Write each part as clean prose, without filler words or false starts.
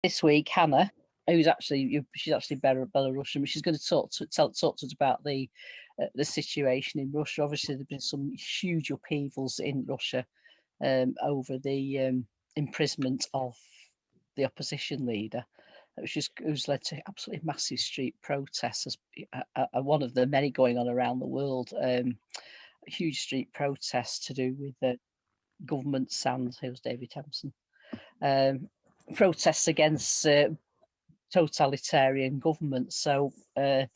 this week, Hanna, she's actually Belarusian, but she's going to talk to us about the situation in Russia. Obviously, there's been some huge upheavals in Russia over the imprisonment of the opposition leader, who's led to absolutely massive street protests, as one of the many going on around the world. Huge street protests to do with the government sans. Here's David Thompson. Protests against totalitarian government. So I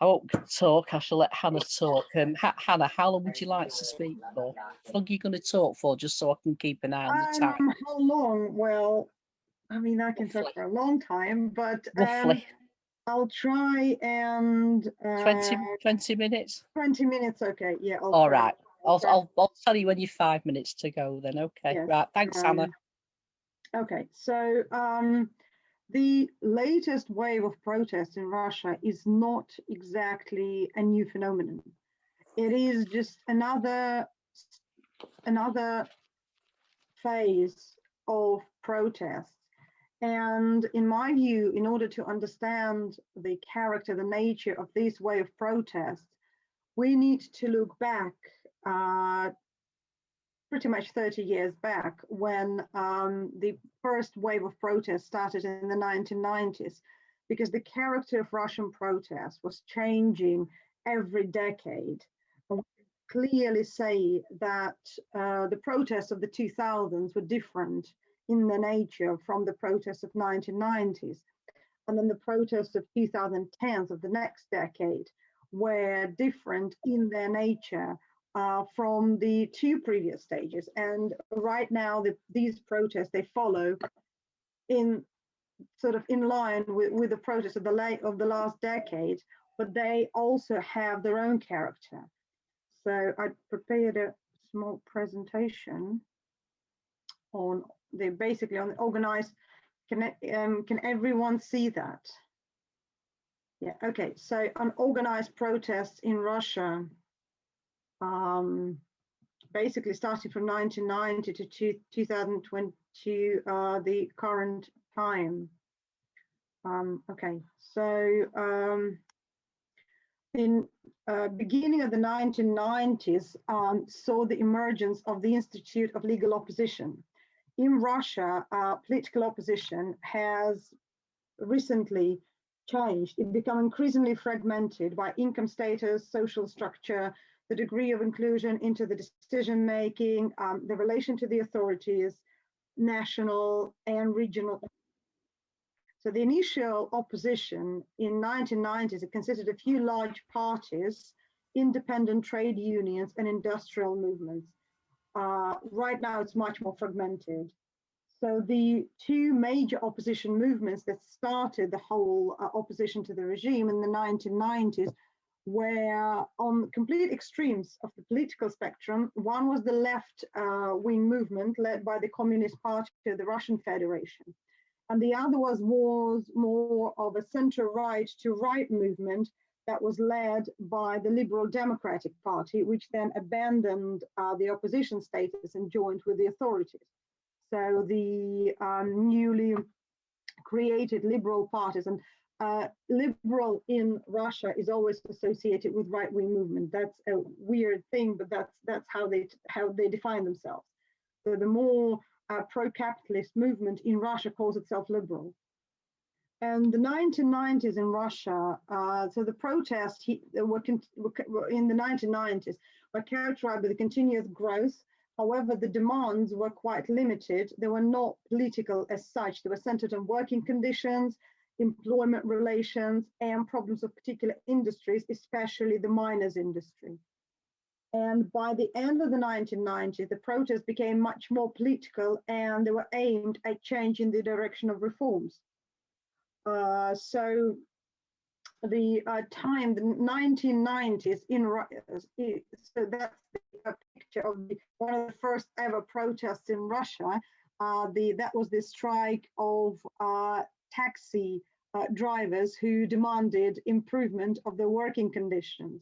won't talk. I shall let Hanna talk. Hanna, how long would you like to speak for? How long are you going to talk for, just so I can keep an eye on the time? How long? Well, I mean, I can talk for a long time, but roughly. I'll try and 20 minutes. 20 minutes, okay. Yeah. All right. I'll tell you when you're 5 minutes to go. Then okay. Yes. Right. Thanks, Hanna. Okay. So the latest wave of protests in Russia is not exactly a new phenomenon. It is just another phase of protests. And in my view, in order to understand the character, the nature of this wave of protests, we need to look back pretty much 30 years back, when the first wave of protests started in the 1990s, because the character of Russian protests was changing every decade. And we clearly say that the protests of the 2000s were different in their nature from the protests of 1990s. And then the protests of 2010s of the next decade were different in their nature from the two previous stages. And right now, these protests, they follow in sort of in line with the protests of the last decade, but they also have their own character. So I prepared a small presentation on basically on the organized. Can everyone see that? Yeah. Okay. So on organized protests in Russia, basically starting from 1990 to 2022, the current time. Okay. So in beginning of the 1990s, saw the emergence of the Institute of Legal Opposition. In Russia, political opposition has recently changed. It became increasingly fragmented by income status, social structure, the degree of inclusion into the decision making, the relation to the authorities, national and regional. So the initial opposition in 1990s, it consisted of a few large parties, independent trade unions, and industrial movements. Right now, it's much more fragmented. So the two major opposition movements that started the whole opposition to the regime in the 1990s were on complete extremes of the political spectrum. One was the left-wing movement led by the Communist Party of the Russian Federation. And the other was more of a center-right to right movement that was led by the Liberal Democratic Party, which then abandoned the opposition status and joined with the authorities. So the newly created liberal parties, and liberal in Russia is always associated with right-wing movement. That's a weird thing, but that's how they define themselves. So the more pro-capitalist movement in Russia calls itself liberal. And the 1990s in Russia, so the protests were in the 1990s were characterized by the continuous growth. However, the demands were quite limited. They were not political as such. They were centered on working conditions, employment relations, and problems of particular industries, especially the miners' industry. And by the end of the 1990s, the protests became much more political, and they were aimed at changing the direction of reforms. So the time, the 1990s in so that's the picture of one of the first ever protests in Russia. That was the strike of taxi drivers who demanded improvement of their working conditions.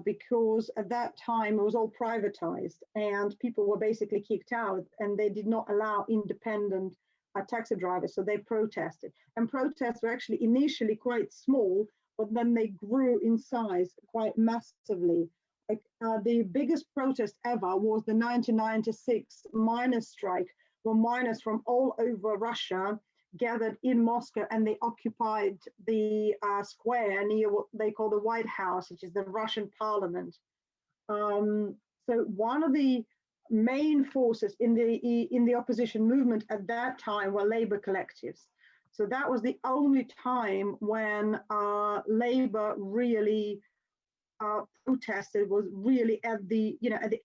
Because at that time it was all privatized and people were basically kicked out, and they did not allow independent taxi drivers. So they protested, and protests were actually initially quite small, but then they grew in size quite massively. Like, the biggest protest ever was the 1996 miners' strike, where miners from all over Russia gathered in Moscow, and they occupied the square near what they call the White House, which is the Russian parliament. So one of the main forces in the opposition movement at that time were labor collectives. So that was the only time when labor really protested, was really at the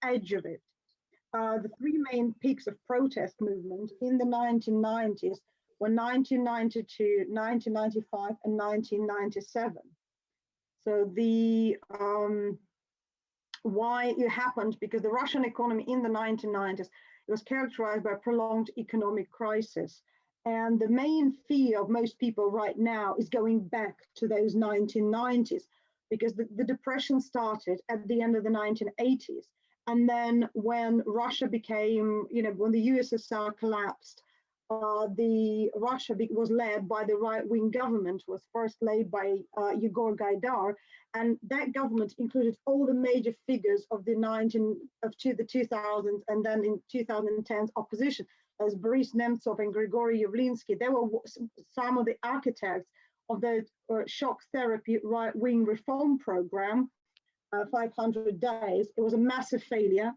edge of it. The three main peaks of protest movement in the 1990s were 1992, 1995, and 1997. So the why it happened, because the Russian economy in the 1990s, it was characterized by a prolonged economic crisis. And the main fear of most people right now is going back to those 1990s, because the depression started at the end of the 1980s. And then when Russia became, when the USSR collapsed, Russia was led by the right-wing government, was first led by Yegor Gaidar, and that government included all the major figures of the 2000s and then in 2010's opposition, as Boris Nemtsov and Grigory Yavlinsky. They were some of the architects of the shock therapy right-wing reform program, 500 days. It was a massive failure.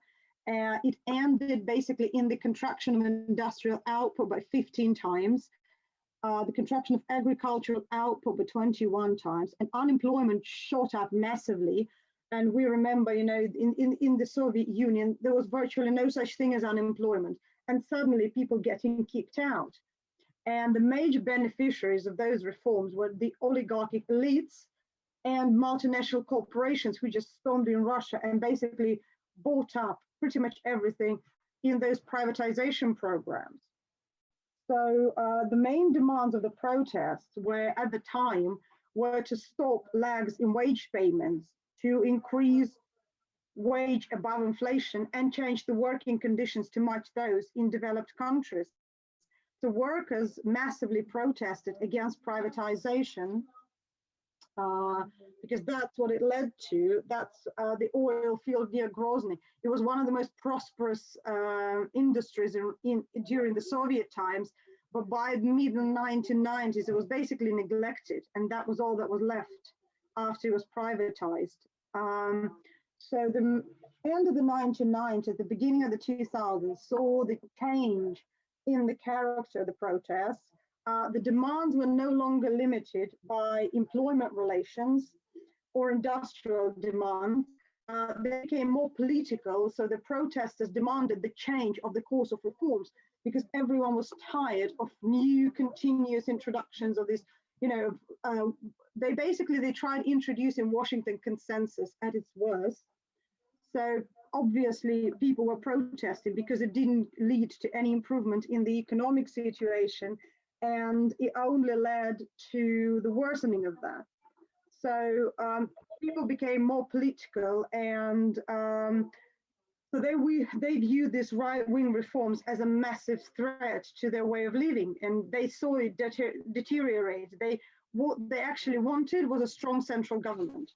It ended basically in the contraction of industrial output by 15 times, the contraction of agricultural output by 21 times, and unemployment shot up massively. And we remember, in the Soviet Union, there was virtually no such thing as unemployment, and suddenly people getting kicked out. And the major beneficiaries of those reforms were the oligarchic elites and multinational corporations who just stormed in Russia and basically bought up pretty much everything in those privatization programs. So the main demands of the protests were, at the time, were to stop lags in wage payments, to increase wage above inflation, and change the working conditions to match those in developed countries. The workers massively protested against privatization, because that's what it led to. That's the oil field near Grozny. It was one of the most prosperous industries during the Soviet times, but by the mid-1990s, it was basically neglected, and that was all that was left after it was privatized. So the end of the 1990s, the beginning of the 2000s, saw the change in the character of the protests. The demands were no longer limited by employment relations or industrial demands. They became more political, so the protesters demanded the change of the course of reforms, because everyone was tired of new continuous introductions of this, they tried introducing Washington consensus at its worst. So obviously people were protesting because it didn't lead to any improvement in the economic situation, and it only led to the worsening of that. So people became more political, and so they viewed these right-wing reforms as a massive threat to their way of living, and they saw it deteriorate. What they actually wanted was a strong central government,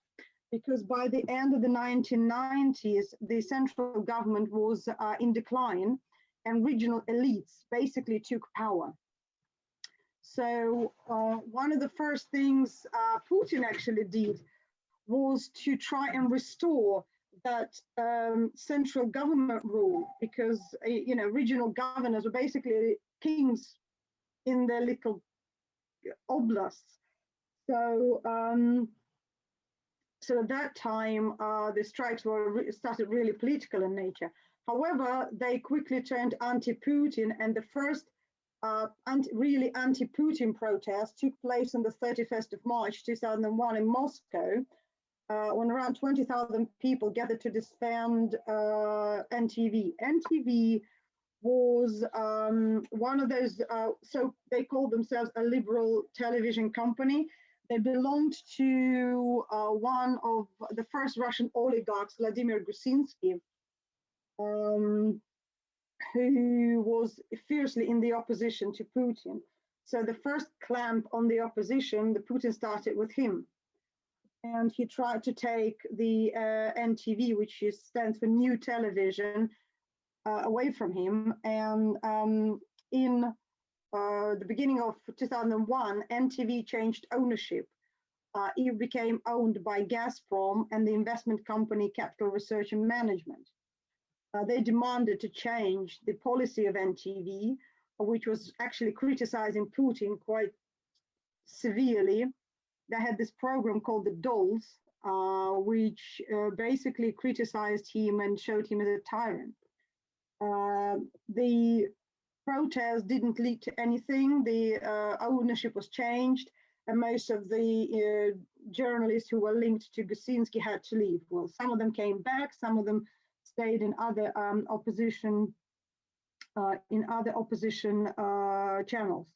because by the end of the 1990s, the central government was in decline, and regional elites basically took power. So one of the first things Putin actually did was to try and restore that central government rule, because regional governors were basically kings in their little oblasts. So so at that time, the strikes started really political in nature. However, they quickly turned anti-Putin, and the first really anti-Putin protest took place on the 31st of March 2001 in Moscow, when around 20,000 people gathered to defend NTV. NTV was one of those, so they called themselves a liberal television company. They belonged to one of the first Russian oligarchs, Vladimir Gusinsky. who was fiercely in the opposition to Putin. So the first clamp on the opposition, the Putin started with him. And he tried to take the NTV, which stands for New Television, away from him. And in the beginning of 2001, NTV changed ownership. It became owned by Gazprom and the investment company Capital Research and Management. They demanded to change the policy of NTV, which was actually criticizing Putin quite severely. They had this program called the Dolls, which basically criticized him and showed him as a tyrant. The protest didn't lead to anything. The ownership was changed, and most of the journalists who were linked to Gusinski had to leave. Well, some of them came back, some of them stayed in other opposition channels.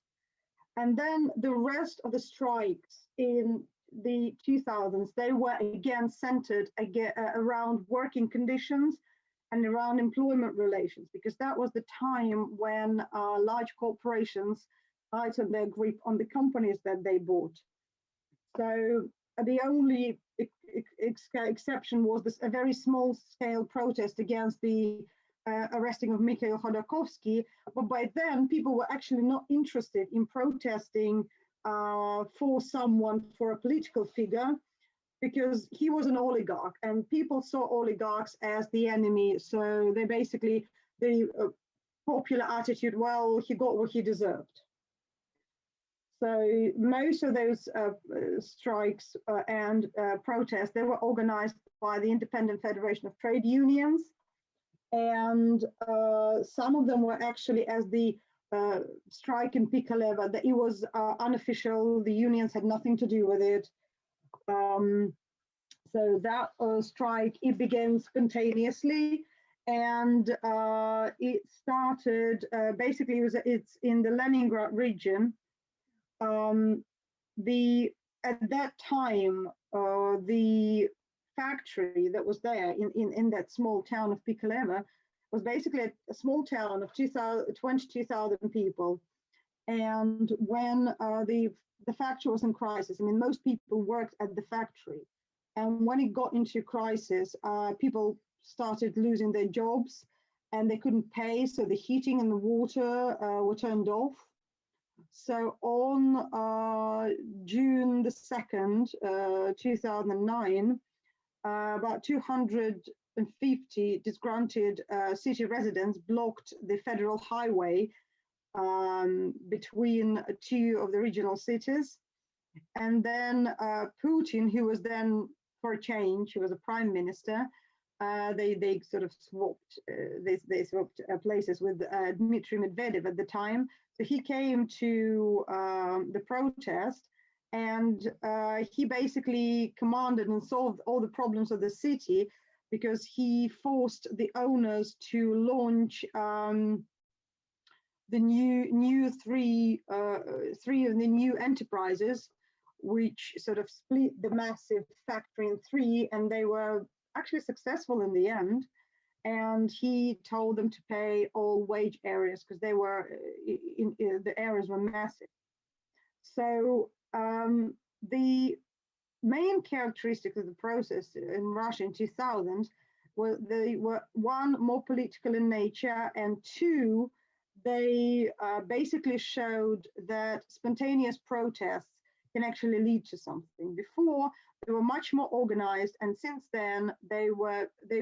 And then the rest of the strikes in the 2000s, they were again centered around working conditions and around employment relations, because that was the time when large corporations tightened their grip on the companies that they bought. So the only exception was a very small-scale protest against the arresting of Mikhail Khodorkovsky, but by then people were actually not interested in protesting for someone, for a political figure, because he was an oligarch and people saw oligarchs as the enemy. So they basically, the popular attitude, well, he got what he deserved. So most of those strikes and protests, they were organized by the Independent Federation of Trade Unions. And some of them were actually, as the strike in Pikaleva, that it was unofficial, the unions had nothing to do with it. So that strike, it began spontaneously, and it started, basically it's in the Leningrad region. At that time, the factory that was there in that small town of Pikaleva was basically a small town of 22,000 people. And when the factory was in crisis, I mean, most people worked at the factory. And when it got into crisis, people started losing their jobs and they couldn't pay. So the heating and the water were turned off. So on June the 2nd, 2009, about 250 disgruntled city residents blocked the federal highway between two of the regional cities. And then Putin, who was then, for a change, he was a prime minister, they sort of swapped, they swapped places with Dmitry Medvedev at the time. So he came to the protest, and he basically commanded and solved all the problems of the city, because he forced the owners to launch the three of the new enterprises, which sort of split the massive factory in three, and they were actually successful in the end. And he told them to pay all wage areas, because they were the areas were massive. So the main characteristics of the process in Russia in 2000 were they were, one, more political in nature, and two, they basically showed that spontaneous protests can actually lead to something. Before, they were much more organized, and since then they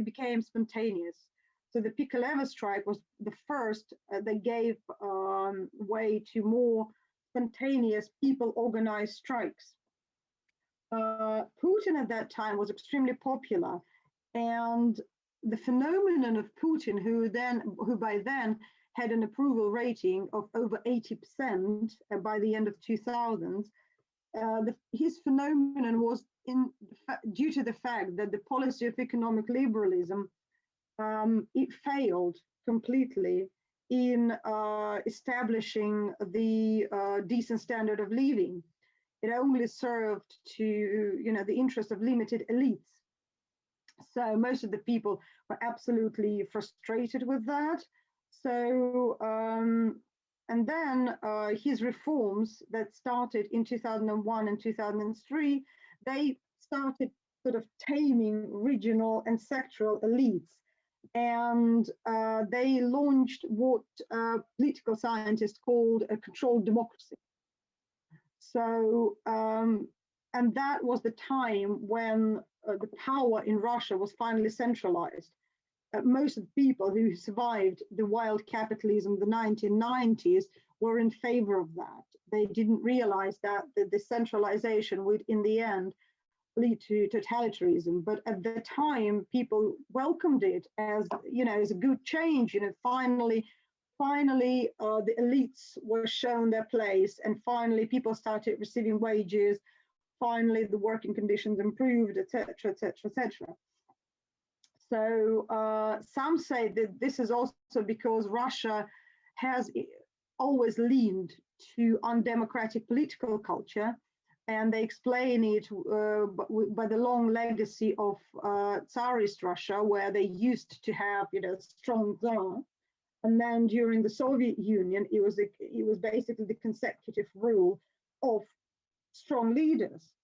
became spontaneous. So the Pikaleva strike was the first that gave way to more spontaneous, people organized strikes. Putin at that time was extremely popular, and the phenomenon of Putin, who by then had an approval rating of over 80% by the end of 2000s, his phenomenon was due to the fact that the policy of economic liberalism, it failed completely in establishing the decent standard of living. It only served to, the interest of limited elites. So most of the people were absolutely frustrated with that. So, and then his reforms that started in 2001 and 2003, they started sort of taming regional and sectoral elites. And they launched what political scientists called a controlled democracy. So, and that was the time when the power in Russia was finally centralized. Most of the people who survived the wild capitalism of the 1990s were in favor of that. They didn't realize that the decentralization would, in the end, lead to totalitarianism. But at the time, people welcomed it as, you know, as a good change. You know, finally, the elites were shown their place, and finally, people started receiving wages. Finally, the working conditions improved, etc., etc., etc. So some say that this is also because Russia has always leaned to undemocratic political culture, and they explain it by the long legacy of Tsarist Russia, where they used to have, you know, strong Tsar, and then during the Soviet Union, it was basically the consecutive rule of strong leaders.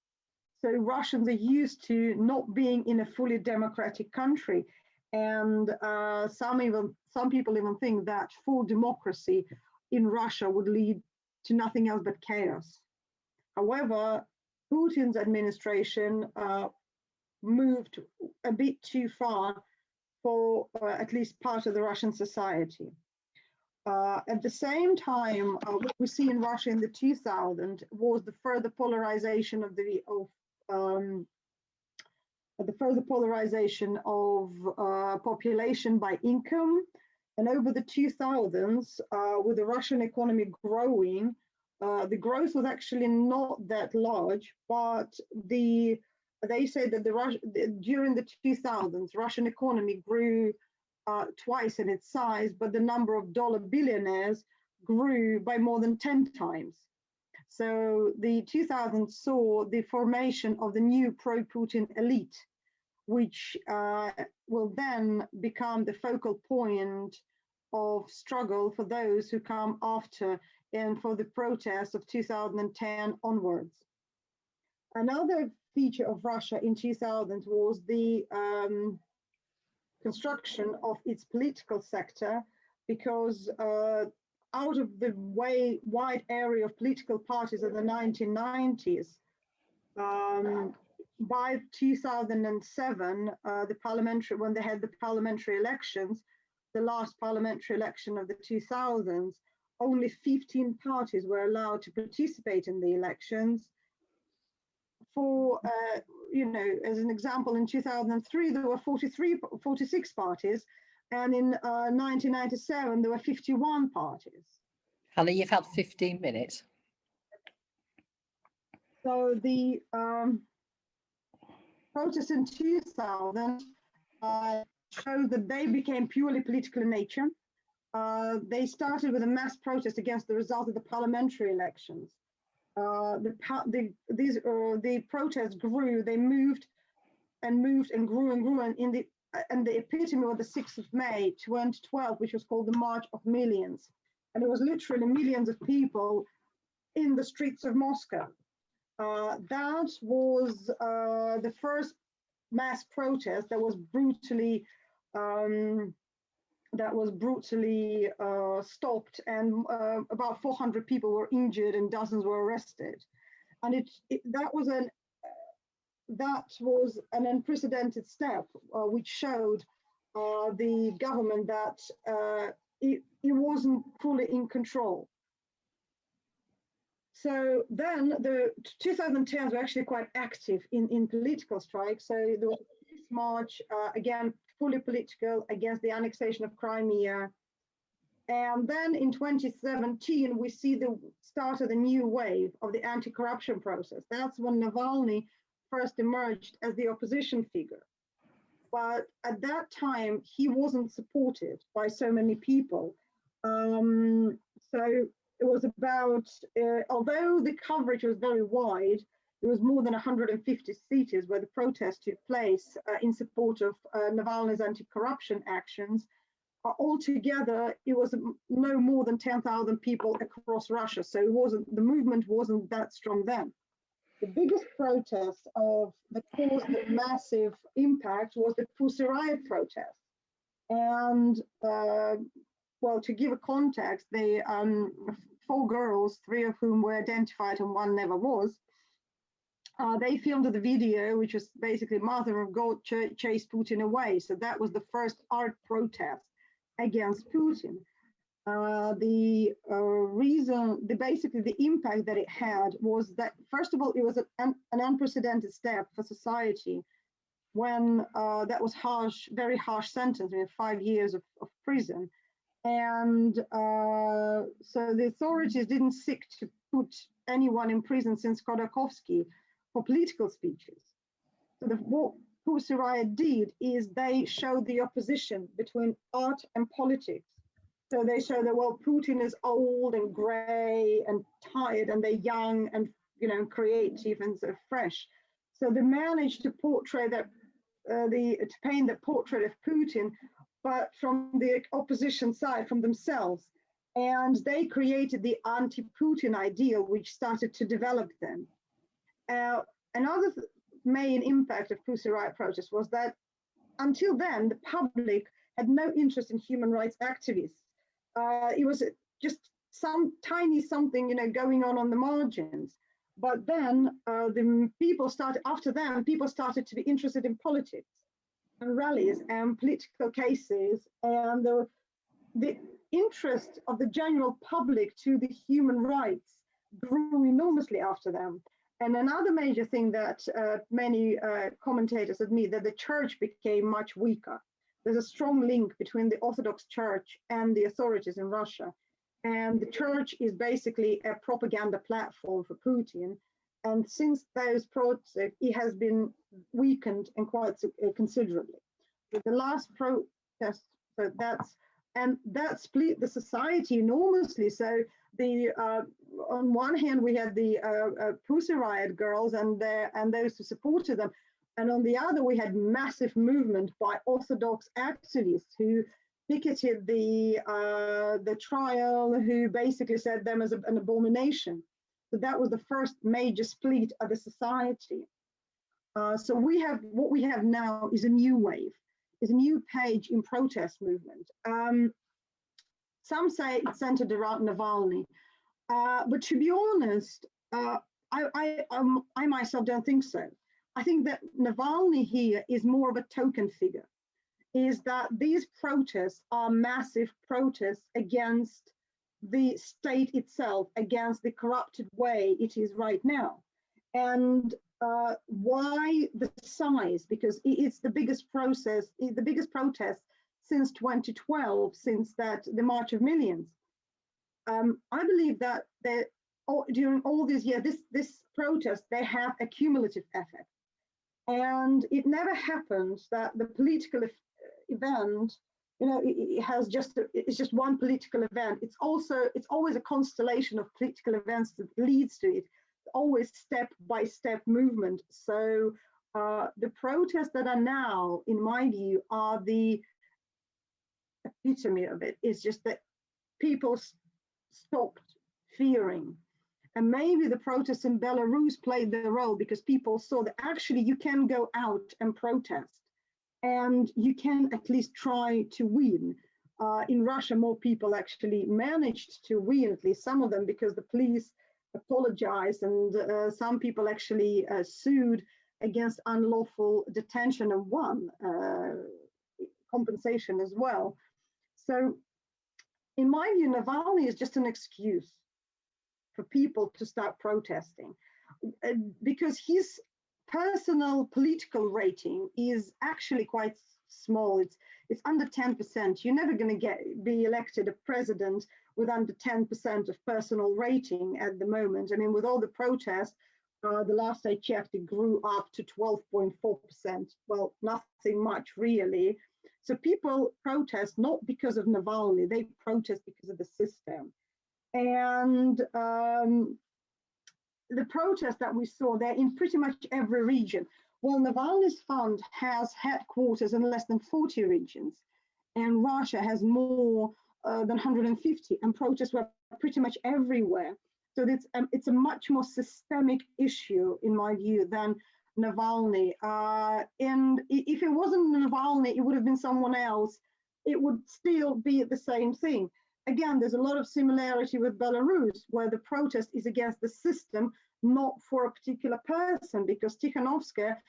So Russians are used to not being in a fully democratic country, and some people even think that full democracy in Russia would lead to nothing else but chaos. However, Putin's administration moved a bit too far for at least part of the Russian society. At the same time, what we see in Russia in the 2000s was the further polarization of population by income. And over the 2000s, with the Russian economy growing, the growth was actually not that large, but they say that during the 2000s, Russian economy grew twice in its size, but the number of dollar billionaires grew by more than 10 times. So the 2000s saw the formation of the new pro-Putin elite, which will then become the focal point of struggle for those who come after and for the protests of 2010 onwards. Another feature of Russia in 2000 was the construction of its political sector, because out of the wide area of political parties in the 1990s, by 2007, when they had the parliamentary elections, the last parliamentary election of the 2000s, only 15 parties were allowed to participate in the elections. For, you know, as an example, in 2003, there were 46 parties, and in 1997, there were 51 parties. Hanna, you've had 15 minutes. So the protests in 2000 showed that they became purely political in nature. They started with a mass protest against the result of the parliamentary elections. The protests grew. They moved and grew, and the epitome was the 6th of May 2012, which was called the March of Millions, and it was literally millions of people in the streets of Moscow. That was the first mass protest that was brutally stopped, and about 400 people were injured and dozens were arrested. And that was an unprecedented step, which showed the government that it wasn't fully in control. So then the 2010s were actually quite active in political strikes. So there was this march, again, fully political, against the annexation of Crimea. And then in 2017, we see the start of the new wave of the anti-corruption process. That's when Navalny first emerged as the opposition figure. But at that time, he wasn't supported by so many people. So it was about, although the coverage was very wide, there was more than 150 cities where the protest took place in support of Navalny's anti-corruption actions. altogether, it was no more than 10,000 people across Russia. So the movement wasn't that strong then. The biggest protest that caused the massive impact was the Pussy Riot protest. And well, to give a context, the 4 girls, 3 of whom were identified and 1 never was, they filmed the video, which was basically Mother of God chased Putin away. So that was the first art protest against Putin. Basically the impact that it had was that, first of all, it was an unprecedented step for society when that was very harsh sentence, 5 years of prison. And so the authorities didn't seek to put anyone in prison since Khodorkovsky for political speeches. So what Pussy Riot did is they showed the opposition between art and politics. So they show that, well, Putin is old and gray and tired, and they're young and creative and sort of fresh. So they managed to portray that to paint the portrait of Putin, but from the opposition side, from themselves. And they created the anti-Putin ideal, which started to develop then. Another main impact of Pussy Riot protest was that until then, the public had no interest in human rights activists. It was just some tiny something, going on the margins. But then people started to be interested in politics and rallies and political cases, and the interest of the general public to the human rights grew enormously after them. And another major thing that many commentators admit, that the church became much weaker. There's a strong link between the Orthodox Church and the authorities in Russia. And the church is basically a propaganda platform for Putin. And since those protests, it has been weakened and quite considerably. With the last protest, that split the society enormously. So on one hand, we had the Pussy Riot girls and those who supported them. And on the other, we had massive movement by Orthodox activists who picketed the trial, who basically said them as an abomination. So that was the first major split of the society. So what we have now is a new wave, is a new page in protest movement. Some say it's centered around Navalny, but to be honest, I myself don't think so. I think that Navalny here is more of a token figure, is that these protests are massive protests against the state itself, against the corrupted way it is right now. And why the size? Because it's the biggest protest since 2012, since the March of Millions. I believe that during all these years, this protest, they have a cumulative effect. And it never happens that the political event, it's just one political event. It's always a constellation of political events that leads to it, always step-by-step movement. So the protests that are now, in my view, are the epitome of it. It's just that people stopped fearing. And maybe the protests in Belarus played their role, because people saw that actually you can go out and protest and you can at least try to win. In Russia, more people actually managed to win, at least some of them, because the police apologized, and some people actually sued against unlawful detention and won compensation as well. So in my view, Navalny is just an excuse for people to start protesting, because his personal political rating is actually quite small. It's under 10%. You're never going to be elected a president with under 10% of personal rating at the moment. I mean, with all the protests, the last I checked, it grew up to 12.4%. Well, nothing much really. So people protest not because of Navalny, they protest because of the system. And the protests that we saw, they're in pretty much every region. Well, Navalny's fund has headquarters in less than 40 regions. and Russia has more than 150, and protests were pretty much everywhere. So it's a much more systemic issue, in my view, than Navalny. And if it wasn't Navalny, it would have been someone else. It would still be the same thing. Again, there's a lot of similarity with Belarus, where the protest is against the system, not for a particular person, because Tikhanovskaya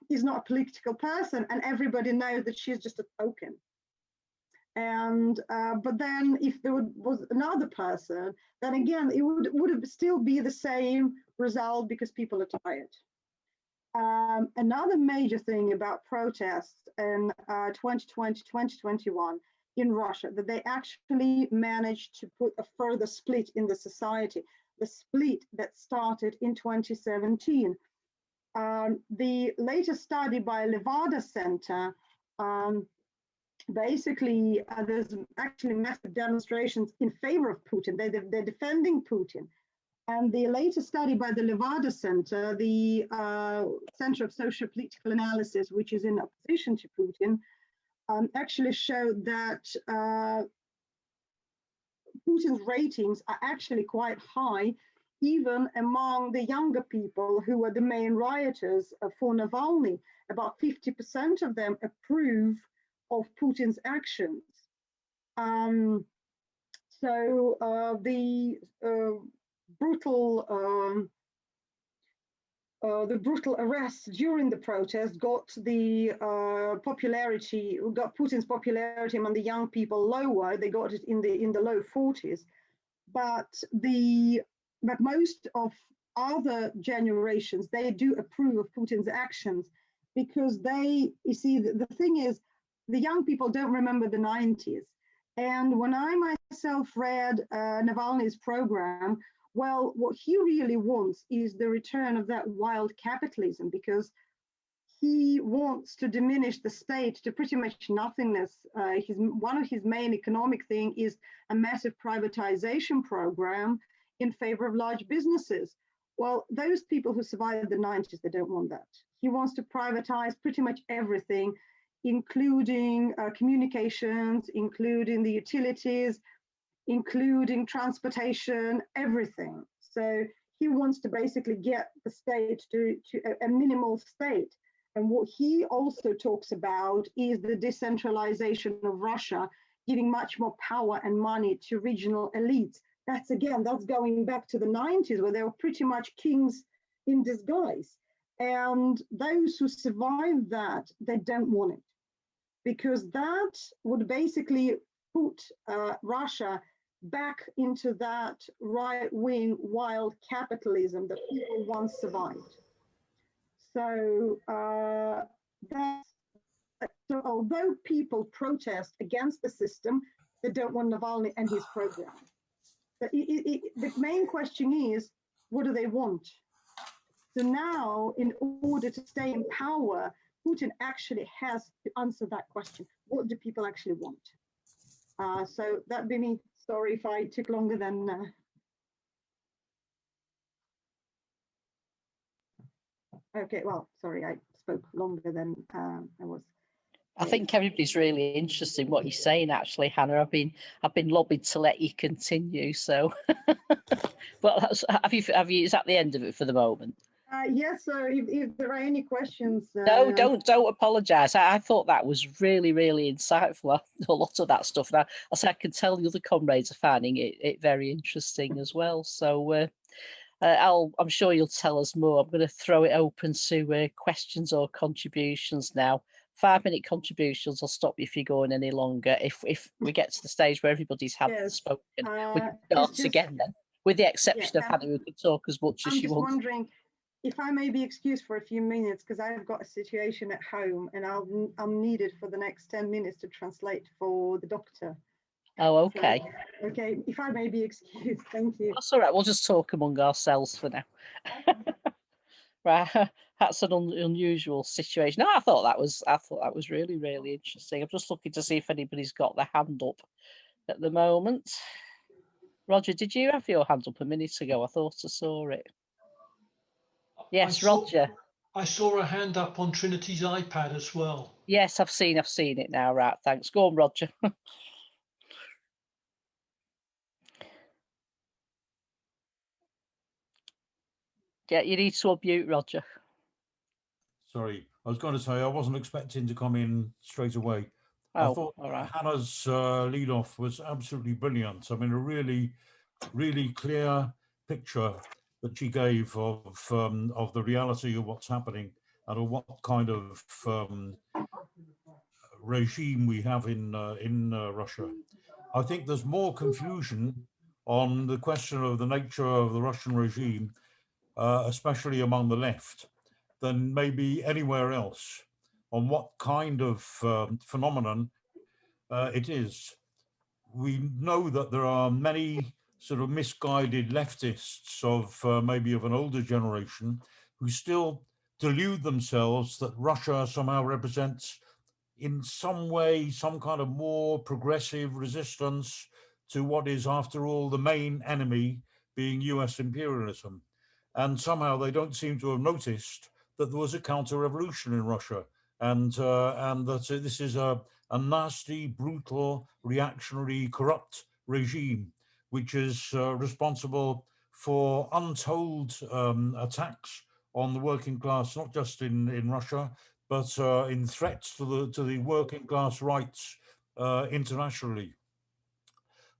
is not a political person, and everybody knows that she's just a token. And but then if there was another person, then again it would still be the same result, because people are tired. Another major thing about protests in 2020, 2021 in Russia, that they actually managed to put a further split in the society, the split that started in 2017. The latest study by Levada Center, basically there's actually massive demonstrations in favor of Putin. They're defending Putin. And the latest study by the Levada Center, the Center of Socio-Political Analysis, which is in opposition to Putin, actually showed that Putin's ratings are actually quite high, even among the younger people who were the main rioters for Navalny. About 50% of them approve of Putin's actions. So the brutal arrests during the protest got the Putin's popularity among the young people lower. They got it in the low 40s, but most of other generations, they do approve of Putin's actions, because you see, the thing is, the young people don't remember the 90s. And when I myself read Navalny's program, well, what he really wants is the return of that wild capitalism, because he wants to diminish the state to pretty much nothingness. One of his main economic thing is a massive privatization program in favor of large businesses. Well, those people who survived the 90s, they don't want that. He wants to privatize pretty much everything, including communications, including the utilities, including transportation, everything. So he wants to basically get the state to a minimal state. And what he also talks about is the decentralization of Russia, giving much more power and money to regional elites. That's going back to the 90s, where they were pretty much kings in disguise. And those who survived that, they don't want it, because that would basically put Russia back into that right-wing wild capitalism that people once survived. So so although people protest against the system, they don't want Navalny and his program. The main question is, what do they want? So now, in order to stay in power, Putin actually has to answer that question. What do people actually want? So that'd be me. Sorry if I took longer than... Okay, well, sorry, I spoke longer than I was. I think everybody's really interested in what you're saying, actually, Hannah. I've been lobbied to let you continue. So, well, have you? Is that the end of it for the moment? Yes. So, if there are any questions, no, don't apologise. I thought that was really, really insightful. A lot of that stuff. Now, I can tell the other comrades are finding it very interesting as well. So, I'm sure you'll tell us more. I'm going to throw it open to questions or contributions now. 5-minute contributions. I'll stop you if you're going any longer. If we get to the stage where everybody's had spoken, we can start again then. With the exception of Hannah, who can talk as much as she wants. I'm just wondering if I may be excused for a few minutes, because I've got a situation at home and I'm needed for the next 10 minutes to translate for the doctor. Oh, okay. So, okay, if I may be excused, thank you. That's all right. We'll just talk among ourselves for now. Right, that's an unusual situation. No, I thought that was really, really interesting. I'm just looking to see if anybody's got their hand up at the moment. Roger, did you have your hand up a minute ago? I thought I saw it. Yes, Roger. I saw a hand up on Trinity's iPad as well. Yes, I've seen it now. Right, thanks. Go on, Roger. Yeah, you need to unmute, Roger. Sorry, I was going to say I wasn't expecting to come in straight away. Oh, I thought all right. Hannah's lead off was absolutely brilliant. I mean, a really, really clear picture that she gave of the reality of what's happening and of what kind of regime we have in Russia. I think there's more confusion on the question of the nature of the Russian regime, especially among the left, than maybe anywhere else on what kind of phenomenon it is. We know that there are many sort of misguided leftists of maybe of an older generation who still delude themselves that Russia somehow represents in some way some kind of more progressive resistance to what is, after all, the main enemy being US imperialism. And somehow they don't seem to have noticed that there was a counter-revolution in Russia, and that this is a nasty, brutal, reactionary, corrupt regime, which is responsible for untold attacks on the working class, not just in Russia, but in threats to the working class rights internationally.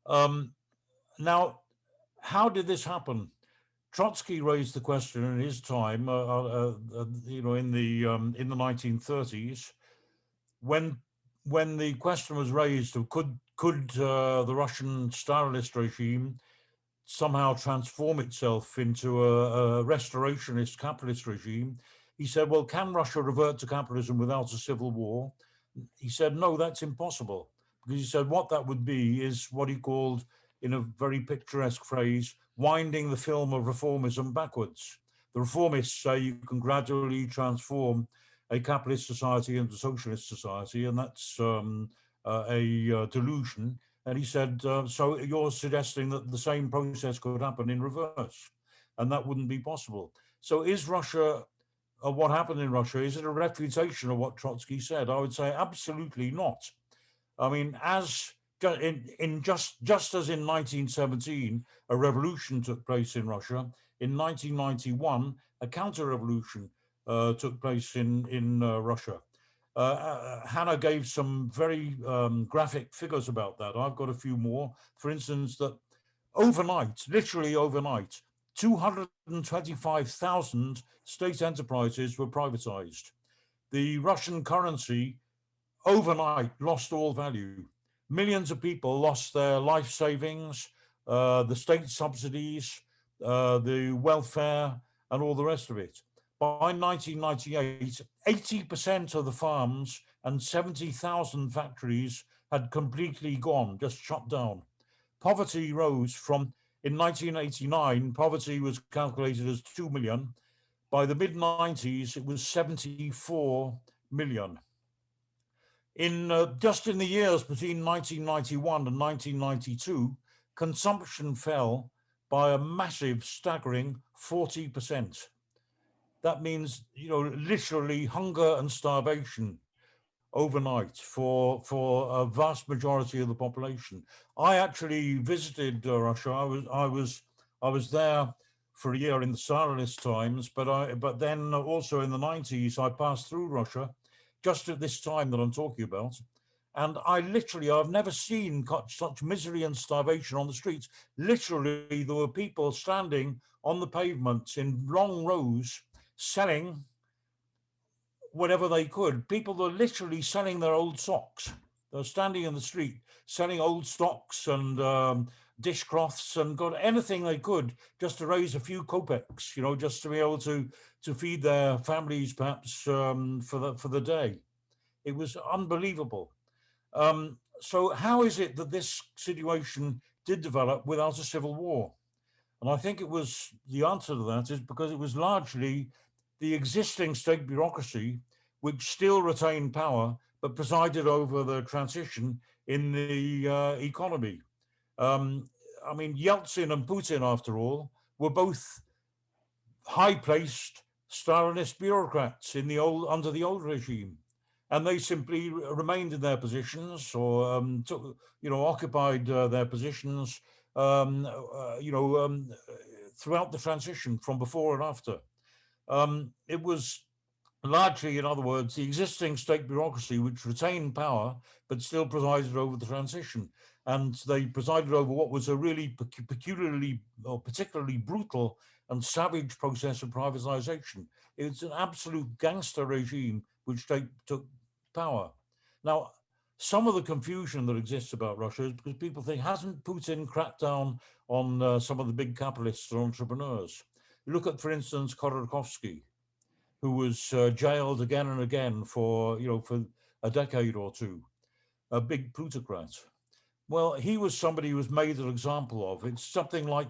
Now, how did this happen? Trotsky raised the question in his time, in the 1930s, when the question was raised of could the Russian Stalinist regime somehow transform itself into a restorationist capitalist regime. He said, well, can Russia revert to capitalism without a civil war? He said, no, that's impossible. Because he said what that would be is what he called, in a very picturesque phrase, winding the film of reformism backwards. The reformists say you can gradually transform a capitalist society into a socialist society, and that's a delusion. And he said, so you're suggesting that the same process could happen in reverse, and that wouldn't be possible. So is Russia, what happened in Russia, is it a refutation of what Trotsky said? I would say absolutely not. I mean, as just as in 1917, a revolution took place in Russia, in 1991, a counter-revolution took place in Russia. Hanna gave some very graphic figures about that. I've got a few more. For instance, that overnight, literally overnight, 225,000 state enterprises were privatized. The Russian currency overnight lost all value. Millions of people lost their life savings, the state subsidies, the welfare, and all the rest of it. By 1998, 80% of the farms and 70,000 factories had completely gone, just shut down. Poverty rose from, in 1989, poverty was calculated as 2 million. By the mid-90s, it was 74 million. Just in the years between 1991 and 1992, consumption fell by a massive, staggering 40%. That means, literally hunger and starvation overnight for a vast majority of the population. I actually visited Russia. I was there for a year in the Stalinist times, but then also in the 90s, I passed through Russia just at this time that I'm talking about. And I've never seen such misery and starvation on the streets. Literally, there were people standing on the pavements in long rows selling whatever they could. People were literally selling their old socks. They were standing in the street selling old socks and dishcloths and got anything they could just to raise a few kopecks, just to be able to feed their families perhaps for the day. It was unbelievable. So how is it that this situation did develop without a civil war? And I think the answer to that is because it was largely the existing state bureaucracy which still retained power but presided over the transition in the economy. Yeltsin and Putin, after all, were both high-placed Stalinist bureaucrats in the under the old regime, and they simply remained in their positions or took, occupied their positions, throughout the transition from before and after. It was largely, in other words, the existing state bureaucracy which retained power but still presided over the transition. And they presided over what was a really peculiarly or particularly brutal and savage process of privatization. It's an absolute gangster regime which took power. Now, some of the confusion that exists about Russia is because people think, hasn't Putin cracked down on some of the big capitalists and entrepreneurs? Look at, for instance, Khodorkovsky, who was jailed again and again for a decade or two, a big plutocrat. Well, he was somebody who was made an example of. It's something like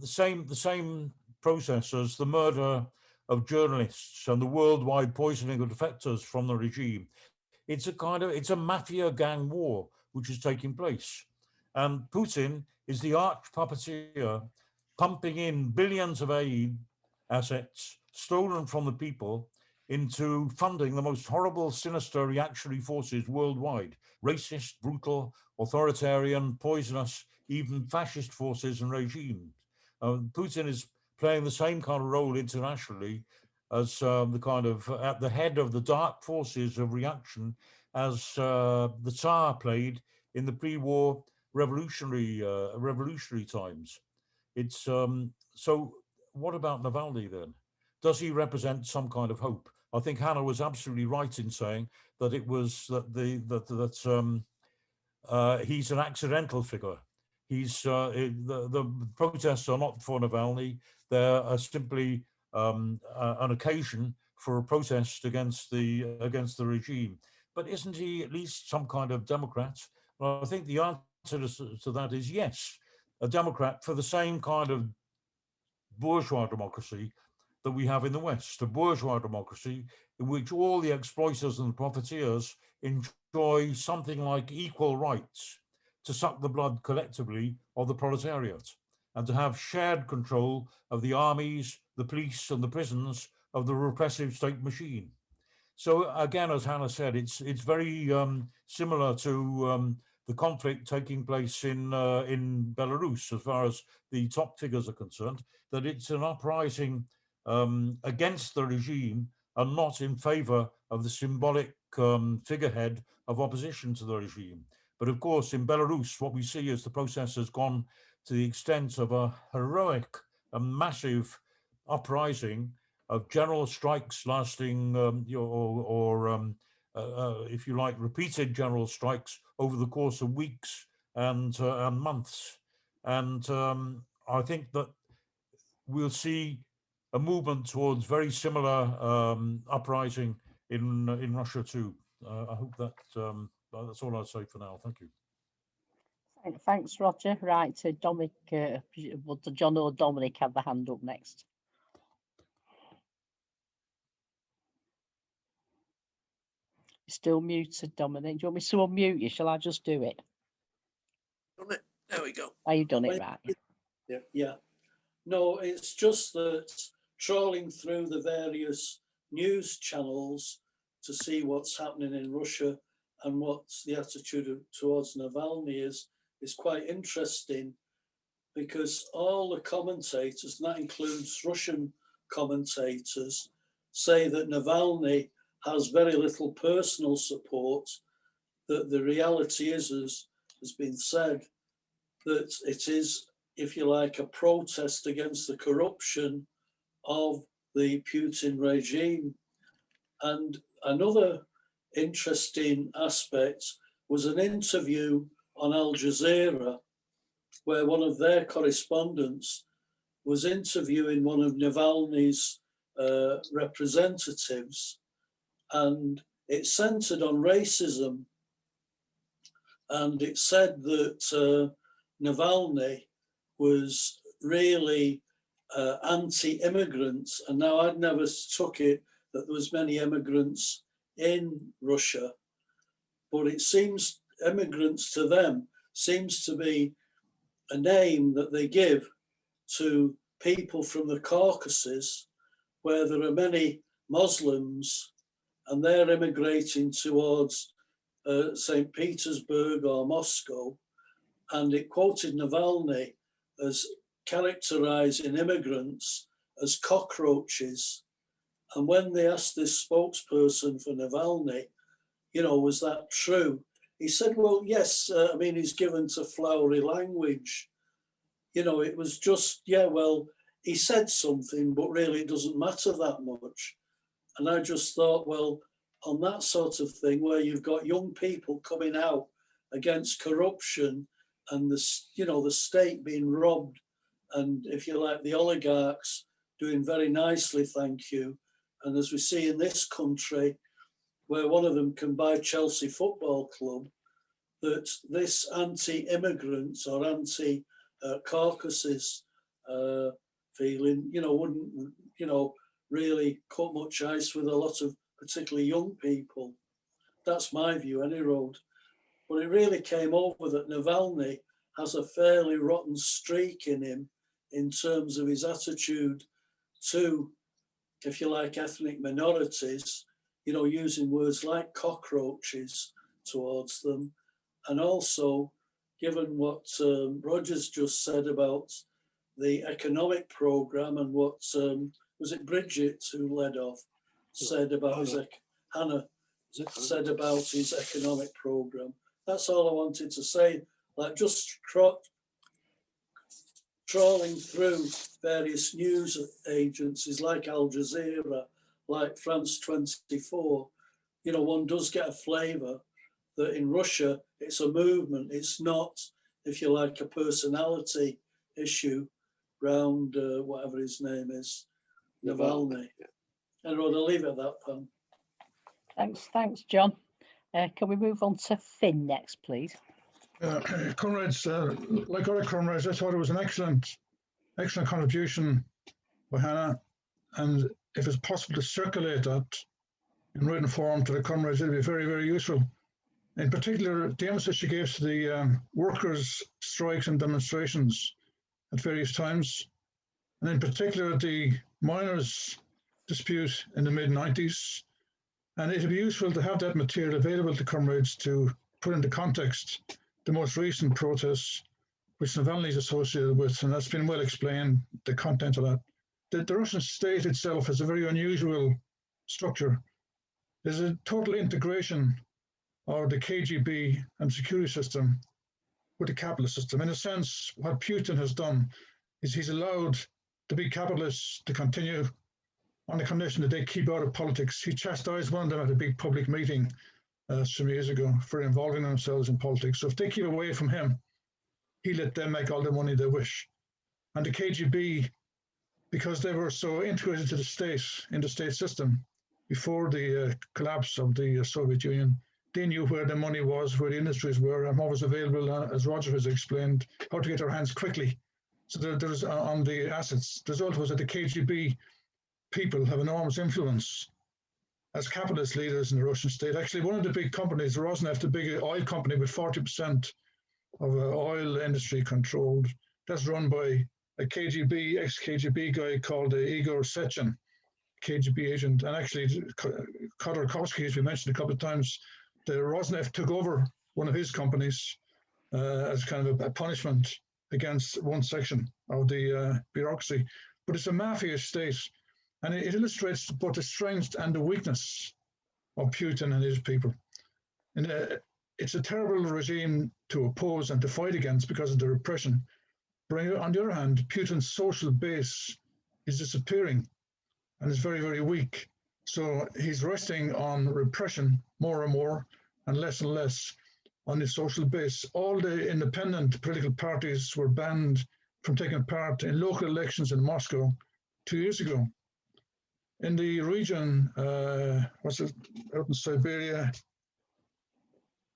the same process as the murder of journalists and the worldwide poisoning of defectors from the regime. It's a mafia gang war which is taking place. And Putin is the arch puppeteer pumping in billions of aid assets stolen from the people into funding the most horrible, sinister reactionary forces worldwide: racist, brutal, authoritarian, poisonous, even fascist forces and regimes. Putin is playing the same kind of role internationally as the kind of at the head of the dark forces of reaction, as the Tsar played in the pre-war revolutionary times. It's so. What about Navalny then? Does he represent some kind of hope? I think Hanna was absolutely right in saying that it was that he's an accidental figure. He's the protests are not for Navalny. They're simply an occasion for a protest against the regime. But isn't he at least some kind of Democrat? Well, I think the answer to that is yes, a Democrat for the same kind of bourgeois democracy that we have in the West, a bourgeois democracy in which all the exploiters and the profiteers enjoy something like equal rights to suck the blood collectively of the proletariat and to have shared control of the armies, the police and the prisons of the repressive state machine. So again, as Hanna said, it's very similar to the conflict taking place in Belarus, as far as the top figures are concerned, that it's an uprising against the regime and not in favor of the symbolic figurehead of opposition to the regime. But of course, in Belarus, what we see is the process has gone to the extent of a heroic and massive uprising of general strikes lasting, if you like, repeated general strikes over the course of weeks and months. And I think that we'll see a movement towards very similar uprising in Russia too. I hope that that's all I'll say for now. Thank you. Thanks, Roger. Right, Dominic, John or Dominic have the hand up next. You're still muted, Dominic. Do you want me to unmute you? Shall I just do it? There we go. Oh, you've done it, right. Yeah. No, it's just that trawling through the various news channels to see what's happening in Russia and what's the attitude towards Navalny is quite interesting, because all the commentators, and that includes Russian commentators, say that Navalny has very little personal support, that the reality is, as has been said, that it is, if you like, a protest against the corruption of the Putin regime. And another interesting aspect was an interview on Al Jazeera where one of their correspondents was interviewing one of Navalny's representatives, and it centered on racism. And it said that Navalny was really anti-immigrant. And now I'd never took it that there was many immigrants in Russia, but it seems immigrants to them seems to be a name that they give to people from the Caucasus, where there are many Muslims and they're immigrating towards St. Petersburg or Moscow. And it quoted Navalny as characterizing immigrants as cockroaches. And when they asked this spokesperson for Navalny, you know, was that true? He said, well, yes, I mean, he's given to flowery language. You know, it was just, yeah, well, he said something, but really it doesn't matter that much. And I just thought, well, on that sort of thing, where you've got young people coming out against corruption and the, you know, the state being robbed, and if you like, the oligarchs doing very nicely, thank you. And as we see in this country, where one of them can buy Chelsea Football Club, that this anti-immigrant or anti-Caucasus feeling, you know, wouldn't, you know, really cut much ice with a lot of particularly young people. That's my view, any road. But it really came over that Navalny has a fairly rotten streak in him in terms of his attitude to, if you like, ethnic minorities, you know, using words like cockroaches towards them. And also, given what Roger's just said about the economic programme and what, was it Bridget who led off, said about his, Hannah said about his economic programme. That's all I wanted to say, like just trawling through various news agencies like Al Jazeera, like France 24, you know, one does get a flavour that in Russia, it's a movement. It's not, if you like, a personality issue round whatever his name is, Navalny. And I'll leave it at that, Pam. Thanks, John. Can we move on to Finn next, please? Comrades, like other comrades, I thought it was an excellent contribution by Hannah. And if it's possible to circulate that in written form to the comrades, it'll be very, very useful. In particular, the emphasis she gave to the workers' strikes and demonstrations at various times, and in particular, the miners' dispute in the mid-90s. And it'd be useful to have that material available to comrades to put into context the most recent protests, which Navalny is associated with, and that's been well explained, the content of that. The Russian state itself has a very unusual structure. There's a total integration of the KGB and security system with the capitalist system. In a sense, what Putin has done is he's allowed the big capitalists to continue on the condition that they keep out of politics. He chastised one of them at a big public meeting some years ago for involving themselves in politics. So if they keep away from him, he let them make all the money they wish. And the KGB, because they were so integrated to the state, in the state system, before the collapse of the Soviet Union, they knew where the money was, where the industries were, and what was available, as Roger has explained, how to get their hands quickly. So there's on the assets. The result was that the KGB people have enormous influence as capitalist leaders in the Russian state. Actually, one of the big companies, Rosneft, the big oil company with 40% of oil industry controlled, that's run by a KGB, ex-KGB guy called Igor Sechin, KGB agent. And actually, Khodorkovsky, as we mentioned a couple of times, the Rosneft took over one of his companies as kind of a punishment against one section of the bureaucracy. But it's a mafia state, and it illustrates both the strength and the weakness of Putin and his people. And it's a terrible regime to oppose and to fight against because of the repression. But on the other hand, Putin's social base is disappearing and is very, very weak. So he's resting on repression more and more and less on his social base. All the independent political parties were banned from taking part in local elections in Moscow 2 years ago. In the region, out in Siberia,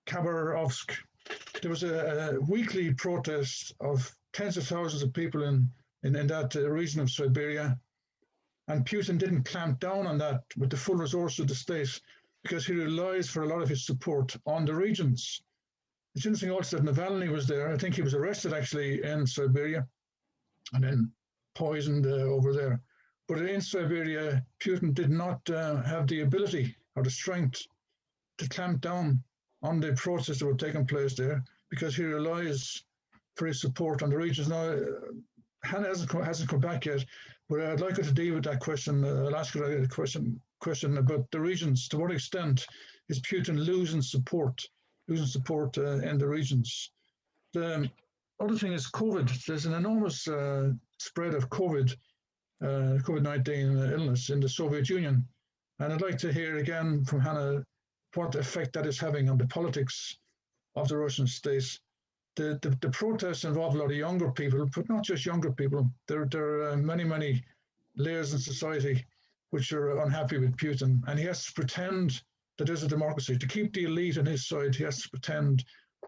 Khabarovsk, there was a weekly protest of tens of thousands of people in that region of Siberia. And Putin didn't clamp down on that with the full resources of the state because he relies for a lot of his support on the regions. It's interesting also that Navalny was there. I think he was arrested actually in Siberia and then poisoned over there. But in Siberia, Putin did not have the ability or the strength to clamp down on the protests that were taking place there, because he relies for his support on the regions. Now, Hanna hasn't come back yet, but I'd like her to deal with that question. I'll ask her a question about the regions. To what extent is Putin losing support in the regions? The other thing is COVID. There's an enormous spread of COVID-19 illness in the Soviet Union. And I'd like to hear again from Hanna what effect that is having on the politics of the Russian state. The protests involve a lot of younger people, but not just younger people. There are many layers in society which are unhappy with Putin, and he has to pretend that there's a democracy. To keep the elite on his side, he has to pretend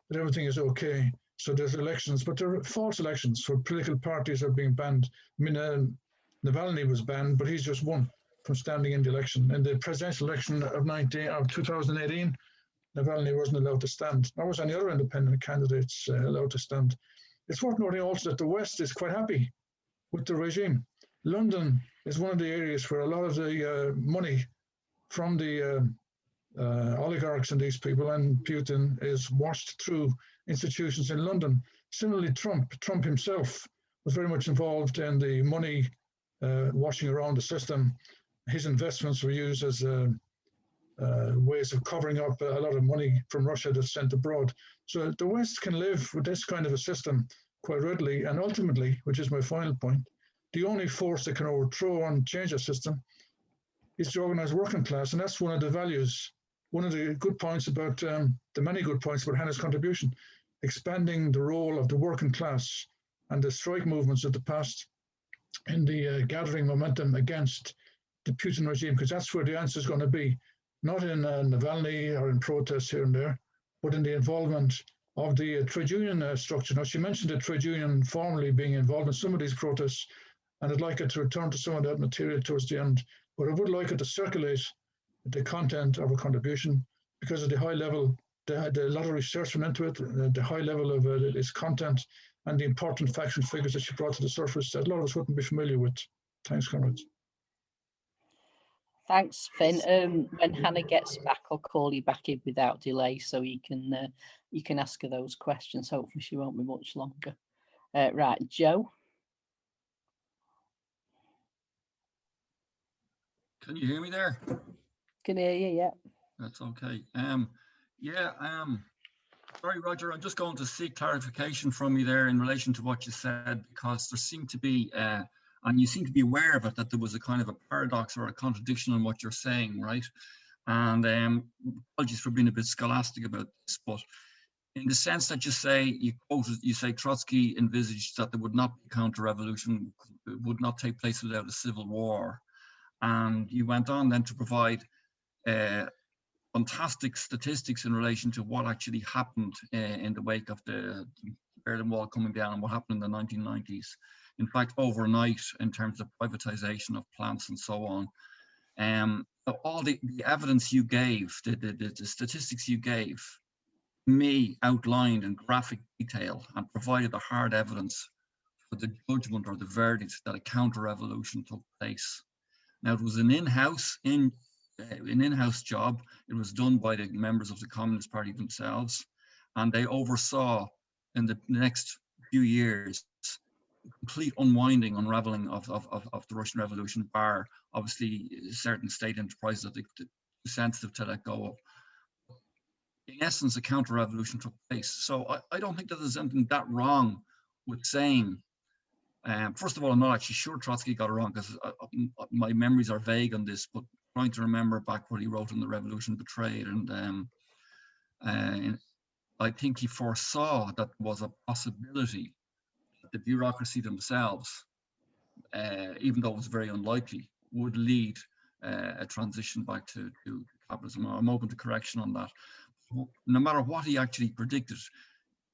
that everything is okay. So there's elections, but there are false elections, for political parties are being banned. I mean, Navalny was banned, but he's just one from standing in the election. In the presidential election of 2018, Navalny wasn't allowed to stand, nor was any other independent candidates allowed to stand. It's worth noting also that the West is quite happy with the regime. London is one of the areas where a lot of the money from the oligarchs and these people and Putin is washed through institutions in London. Similarly, Trump himself was very much involved in the money washing around the system. His investments were used as ways of covering up a lot of money from Russia that's sent abroad. So the West can live with this kind of a system quite readily, and ultimately, which is my final point, the only force that can overthrow and change a system is the organized working class, and that's one of the values, one of the good points about, the many good points about Hanna's contribution, expanding the role of the working class and the strike movements of the past in the gathering momentum against the Putin regime, because that's where the answer is going to be, not in Navalny or in protests here and there, but in the involvement of the trade union structure. Now, she mentioned the trade union formally being involved in some of these protests, and I'd like her to return to some of that material towards the end, but I would like her to circulate the content of her contribution, because of the high level, a lot of research went into it, the high level of its content, and the important facts and figures that she brought to the surface that a lot of us wouldn't be familiar with. Thanks, comrades. Thanks, Finn. When Hanna gets back, I'll call you back in without delay, so you can ask her those questions. Hopefully, she won't be much longer. Right, Joe. Can you hear me there? Can hear you, yeah. That's okay. Sorry, Roger, I'm just going to seek clarification from you there in relation to what you said, because there seemed to be, and you seem to be aware of it, that there was a kind of a paradox or a contradiction in what you're saying, right? And apologies for being a bit scholastic about this, but in the sense that you say Trotsky envisaged that there would not be counter-revolution, would not take place without a civil war. And you went on then to provide fantastic statistics in relation to what actually happened in the wake of the Berlin Wall coming down and what happened in the 1990s. In fact, overnight, in terms of privatization of plants and so on. All the evidence you gave, the statistics you gave, me outlined in graphic detail and provided the hard evidence for the judgment or the verdict that a counter-revolution took place. Now, it was an in-house job. It was done by the members of the Communist Party themselves, and they oversaw in the next few years complete unwinding, unraveling of the Russian Revolution, bar obviously certain state enterprises that they're too sensitive to let go of. In essence, a counter-revolution took place. So I don't think that there's anything that wrong with saying, first of all, I'm not actually sure Trotsky got it wrong, because my memories are vague on this, but trying to remember back what he wrote in The Revolution Betrayed, and I think he foresaw that there was a possibility that the bureaucracy themselves, even though it was very unlikely, would lead a transition back to capitalism. I'm open to correction on that. No matter what he actually predicted,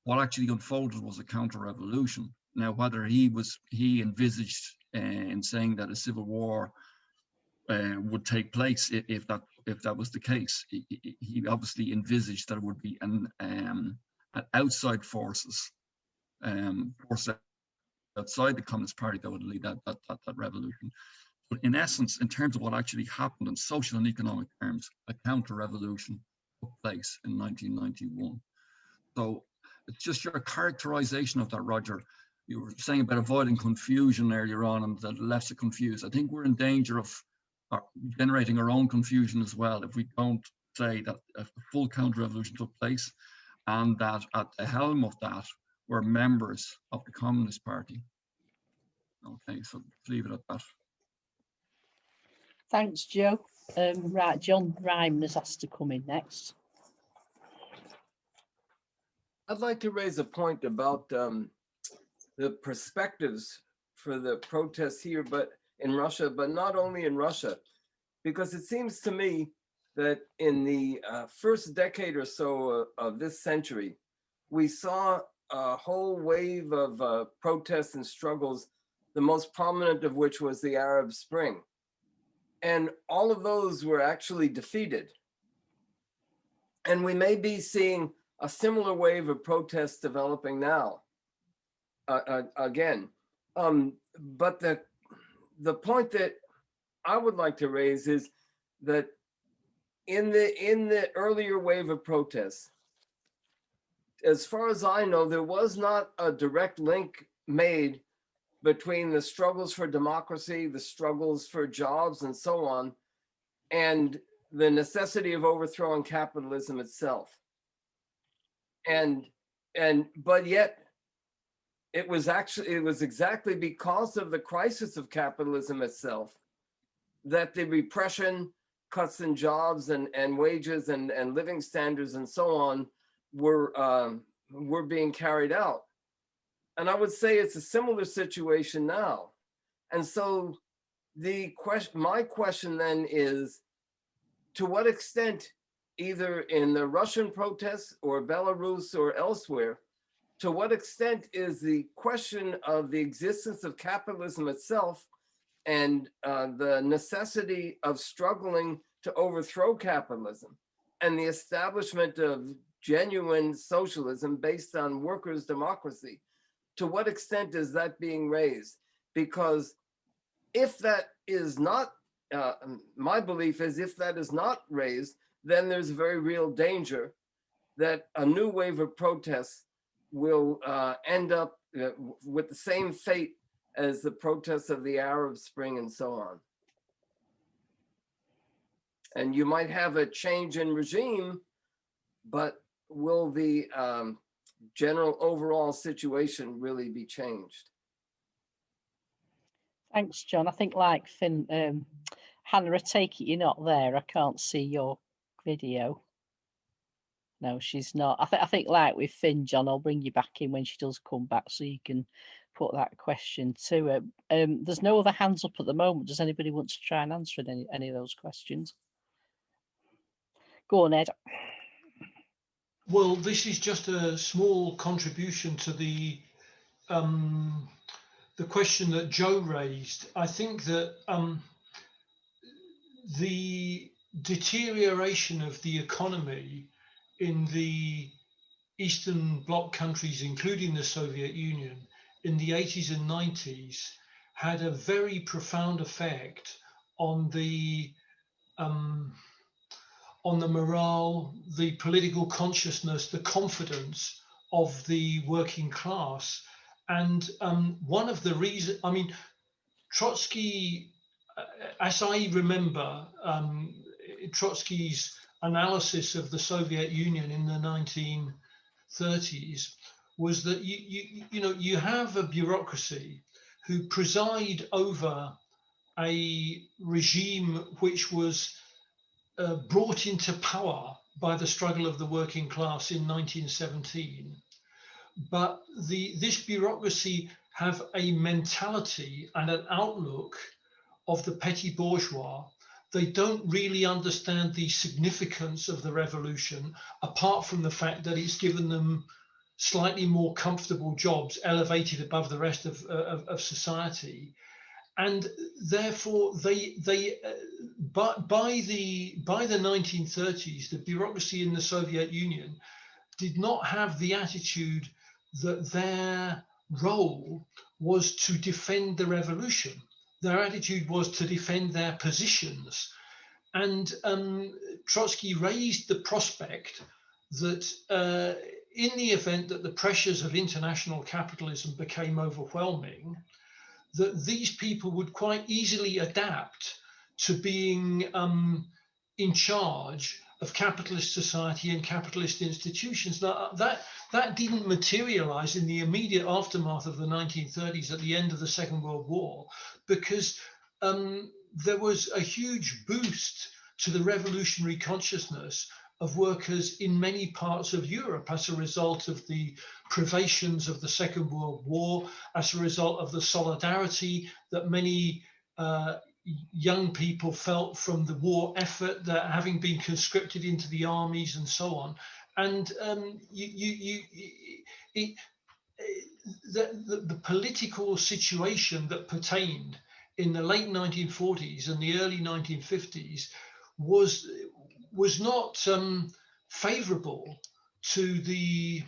what actually unfolded was a counter-revolution. Now, whether he envisaged in saying that a civil war would take place if that was the case, he obviously envisaged that it would be an outside forces outside the Communist Party that would lead that revolution. But in essence, in terms of what actually happened in social and economic terms, a counter-revolution took place in 1991. So it's just your characterization of that, Roger. You were saying about avoiding confusion earlier on and that left it confused. I think we're in danger of generating our own confusion as well if we don't say that a full counter-revolution took place and that at the helm of that were members of the Communist Party. Okay, so leave it at that. Thanks, Joe. Right, John Ryman has asked to come in next. I'd like to raise a point about the perspectives for the protests here, but in Russia, but not only in Russia, because it seems to me that in the first decade or so of this century, we saw a whole wave of protests and struggles, the most prominent of which was the Arab Spring. And all of those were actually defeated. And we may be seeing a similar wave of protests developing now, again. But the point that I would like to raise is that in the earlier wave of protests, as far as I know, there was not a direct link made between the struggles for democracy, the struggles for jobs and so on, and the necessity of overthrowing capitalism itself. But yet it was exactly because of the crisis of capitalism itself that the repression, cuts in jobs and wages and living standards and so on were being carried out. And I would say it's a similar situation now. And so my question then is, to what extent, either in the Russian protests or Belarus or elsewhere, to what extent is the question of the existence of capitalism itself and the necessity of struggling to overthrow capitalism and the establishment of genuine socialism based on workers' democracy, to what extent is that being raised? Because if that is not, my belief is if that is not raised, then there's a very real danger that a new wave of protests will end up with the same fate as the protests of the Arab Spring and so on. And you might have a change in regime, but will the general overall situation really be changed? Thanks, John. I think like Finn, Hannah, I take it you're not there. I can't see your video. No, she's not. I think like with Finn, John, I'll bring you back in when she does come back so you can put that question to her. There's no other hands up at the moment. Does anybody want to try and answer any of those questions? Go on, Ed. Well, this is just a small contribution to the question that Joe raised. I think that the deterioration of the economy in the Eastern Bloc countries, including the Soviet Union, in the 80s and 90s, had a very profound effect on the morale, the political consciousness, the confidence of the working class. And one of the reasons, I mean, Trotsky, as I remember, Trotsky's analysis of the Soviet Union in the 1930s was that you have a bureaucracy who preside over a regime which was brought into power by the struggle of the working class in 1917. But this bureaucracy have a mentality and an outlook of the petty bourgeois. They don't really understand the significance of the revolution, apart from the fact that it's given them slightly more comfortable jobs, elevated above the rest of society. And therefore, by the 1930s, the bureaucracy in the Soviet Union did not have the attitude that their role was to defend the revolution. their attitude was to defend their positions. And Trotsky raised the prospect that in the event that the pressures of international capitalism became overwhelming, that these people would quite easily adapt to being in charge of capitalist society and capitalist institutions. Now, that didn't materialize in the immediate aftermath of the 1930s at the end of the Second World War, because there was a huge boost to the revolutionary consciousness of workers in many parts of Europe as a result of the privations of the Second World War, as a result of the solidarity that many young people felt from the war effort, that having been conscripted into the armies and so on. And the political situation that pertained in the late 1940s and the early 1950s was not favorable to the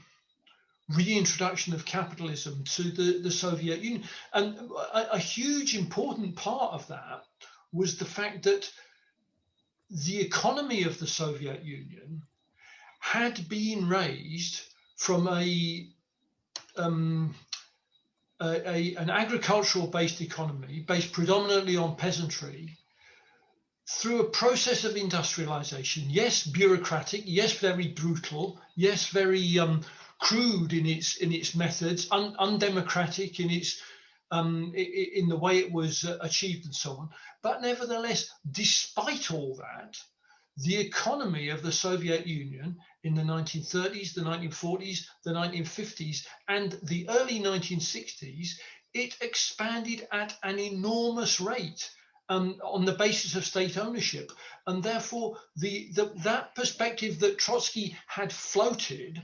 reintroduction of capitalism to the Soviet Union. And a huge important part of that was the fact that the economy of the Soviet Union had been raised from an agricultural-based economy based predominantly on peasantry through a process of industrialization. Yes, bureaucratic. Yes, very brutal. Yes, very crude in its methods, undemocratic in its in the way it was achieved and so on. But nevertheless, despite all that, the economy of the Soviet Union in the 1930s, the 1940s, the 1950s, and the early 1960s, it expanded at an enormous rate on the basis of state ownership. And therefore, that perspective that Trotsky had floated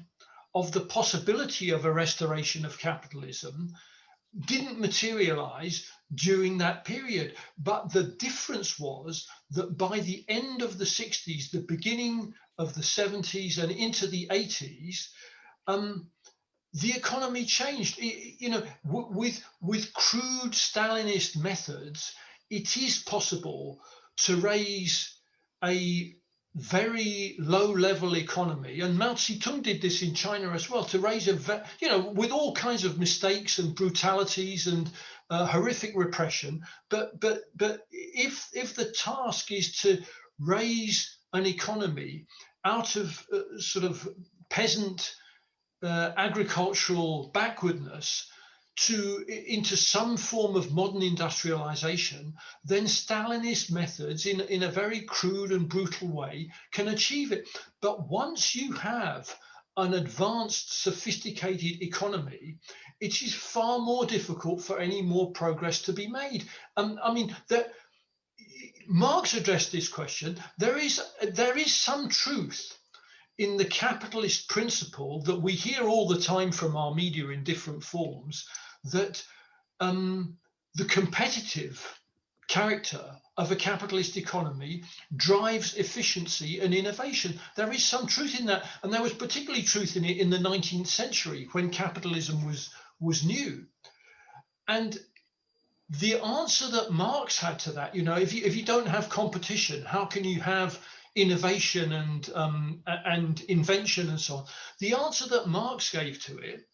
of the possibility of a restoration of capitalism didn't materialize during that period. But the difference was that by the end of the 60s, the beginning of the 70s and into the 80s, the economy changed. With crude Stalinist methods, it is possible to raise a very low-level economy, and Mao Zedong did this in China as well, to raise with all kinds of mistakes and brutalities and horrific repression. But if the task is to raise an economy out of sort of peasant agricultural backwardness into some form of modern industrialization, then Stalinist methods in a very crude and brutal way can achieve it. But once you have an advanced, sophisticated economy, it is far more difficult for any more progress to be made. Marx addressed this question. There is some truth in the capitalist principle that we hear all the time from our media in different forms, that the competitive character of a capitalist economy drives efficiency and innovation. There is some truth in that, and there was particularly truth in it in the 19th century when capitalism was new. And the answer that Marx had to that, if you don't have competition, how can you have innovation and invention and so on? The answer that Marx gave to it,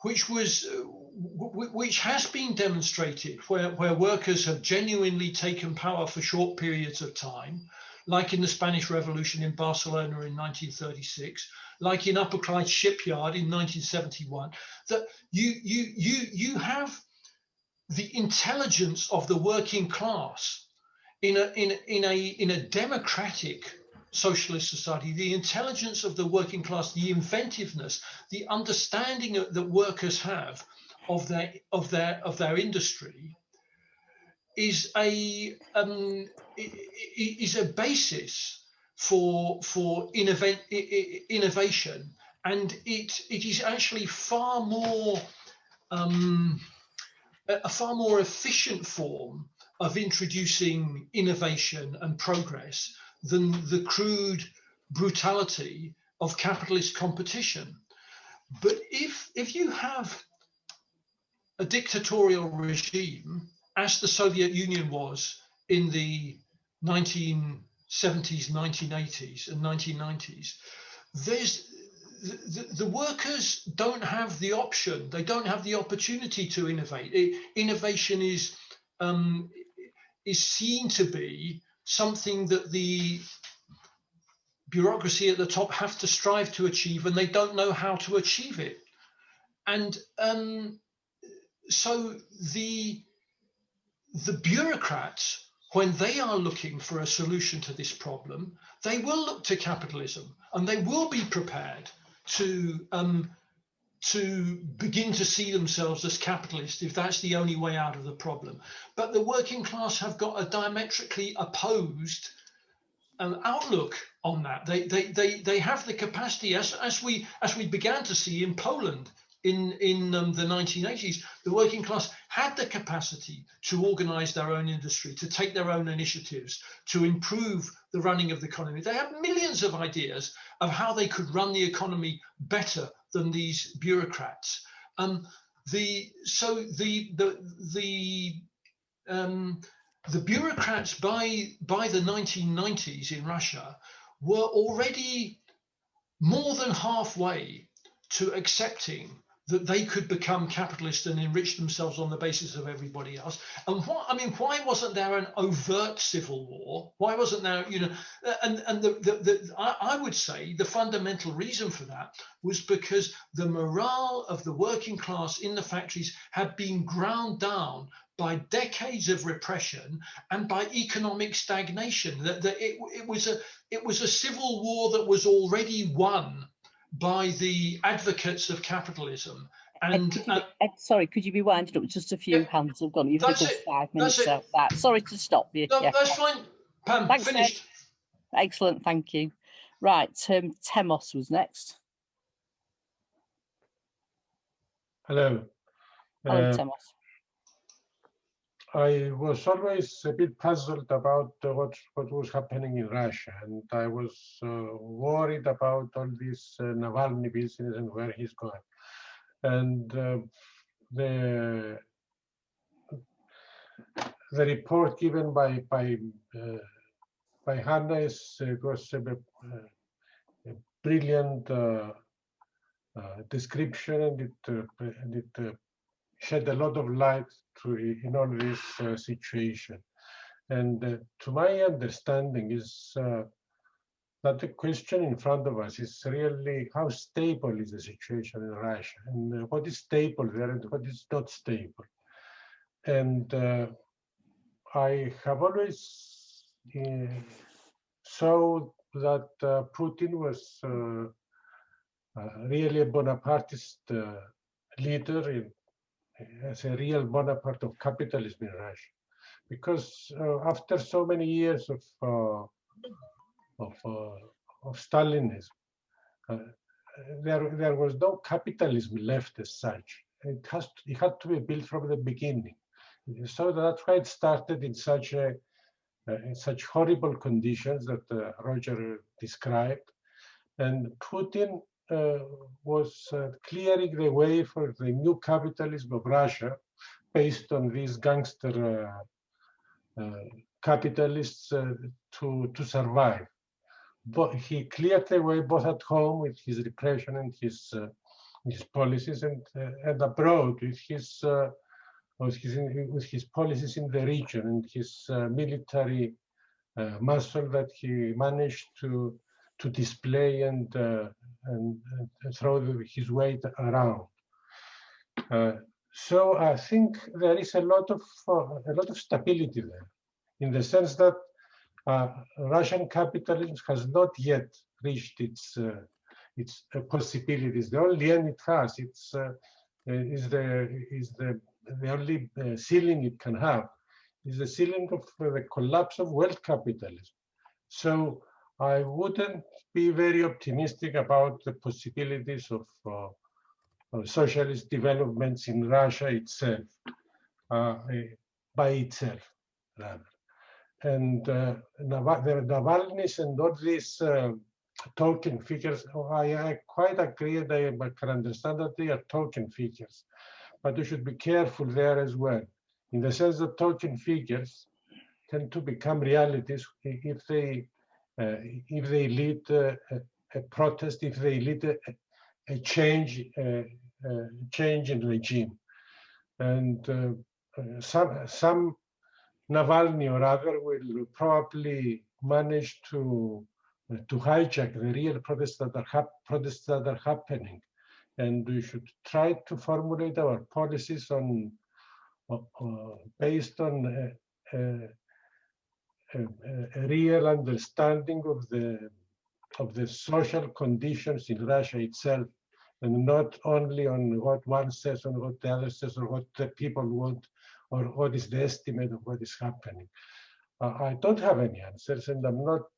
which has been demonstrated where workers have genuinely taken power for short periods of time, like in the Spanish Revolution in Barcelona in 1936, like in Upper Clyde Shipyard in 1971, that you have the intelligence of the working class in a democratic socialist society, the intelligence of the working class, the inventiveness, the understanding that workers have of their industry is a basis for innovation, and it is actually far more a far more efficient form of introducing innovation and progress than the crude brutality of capitalist competition. But if you have a dictatorial regime as the Soviet Union was in the 1970s, 1980s, and 1990s, the workers don't have the option. They don't have the opportunity to innovate. Innovation is seen to be something that the bureaucracy at the top have to strive to achieve, and they don't know how to achieve it. And so the bureaucrats, when they are looking for a solution to this problem, they will look to capitalism, and they will be prepared to begin to see themselves as capitalists if that's the only way out of the problem. But the working class have got a diametrically opposed outlook on that. They have the capacity, as we began to see in Poland in the 1980s. The working class had the capacity to organize their own industry, to take their own initiatives, to improve the running of the economy. They had millions of ideas of how they could run the economy better than these bureaucrats. The bureaucrats by the 1990s in Russia were already more than halfway to accepting that they could become capitalist and enrich themselves on the basis of everybody else. And why wasn't there an overt civil war? Why wasn't there, and I would say the fundamental reason for that was because the morale of the working class in the factories had been ground down by decades of repression and by economic stagnation. That it was a civil war that was already won by the advocates of capitalism. And Ed, sorry, could you be winding up? Just a few hands have gone. You've got 5 minutes out that. Sorry to stop you. No, that's fine. Pam, thanks, finished. Ed. Excellent, thank you. Right, Temos was next. Hello. Hello, Temos. I was always a bit puzzled about what was happening in Russia, and I was worried about all this Navalny business and where he's going. And the report given by Hanna was a brilliant description, and it shed a lot of light in all this situation. And to my understanding is that the question in front of us is really how stable is the situation in Russia, and what is stable there and what is not stable. And I have always saw that Putin was really a Bonapartist leader, as a real Bonaparte of capitalism in Russia, because after so many years of Stalinism, there was no capitalism left as such. It had to be built from the beginning. So that's why it started in such horrible conditions that Roger described, and Putin was clearing the way for the new capitalism of Russia based on these gangster capitalists to survive. But he cleared the way both at home with his repression and his policies, and abroad with his policies in the region and his military muscle that he managed to display and throw his weight around. So I think there is a lot of stability there, in the sense that Russian capitalism has not yet reached its possibilities. The only end it has is the only ceiling it can have is the ceiling of the collapse of world capitalism. So I wouldn't be very optimistic about the possibilities of socialist developments in Russia itself, by itself, rather. And the Navalny's and all these token figures, I quite agree, and I can understand that they are token figures, but we should be careful there as well. in the sense that talking figures tend to become realities if they lead a protest, if they lead a change in regime. And some Navalny or other will probably manage to hijack the real protests that are happening. And we should try to formulate our policies on based on a real understanding of the social conditions in Russia itself, and not only on what one says, on what the other says, or what the people want, or what is the estimate of what is happening. I don't have any answers, and I'm not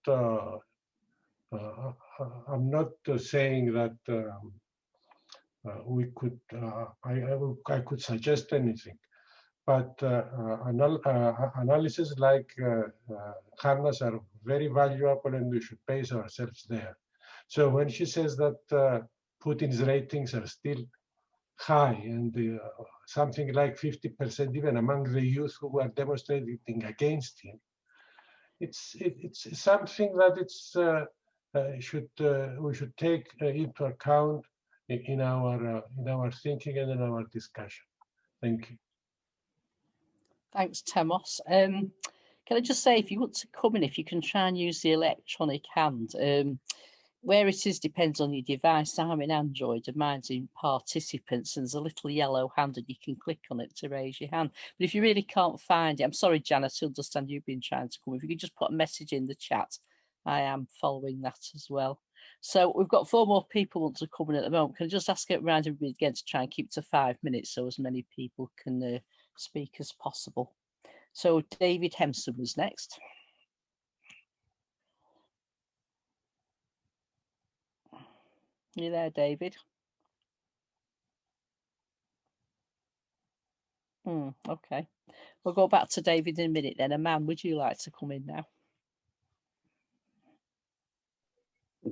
saying that we could. I could suggest anything, but analysis like Hanna's are very valuable, and we should base ourselves there. So when she says that Putin's ratings are still high, and something like 50% even among the youth who are demonstrating against him, it's something that we should take into account in our thinking and in our discussion. Thank you. Thanks, Temos. Can I just say, if you want to come in, if you can try and use the electronic hand, where it is depends on your device. I'm in Android and mine's in participants, and there's a little yellow hand and you can click on it to raise your hand. But if you really can't find it, I'm sorry, Janet, I understand you've been trying to come. If you could just put a message in the chat, I am following that as well. So we've got 4 more people want to come in at the moment. Can I just ask it around everybody again to try and keep to 5 minutes so as many people can speak as possible. So David Hemson was next. You there, David? Okay. We'll go back to David in a minute then. Aman, would you like to come in now?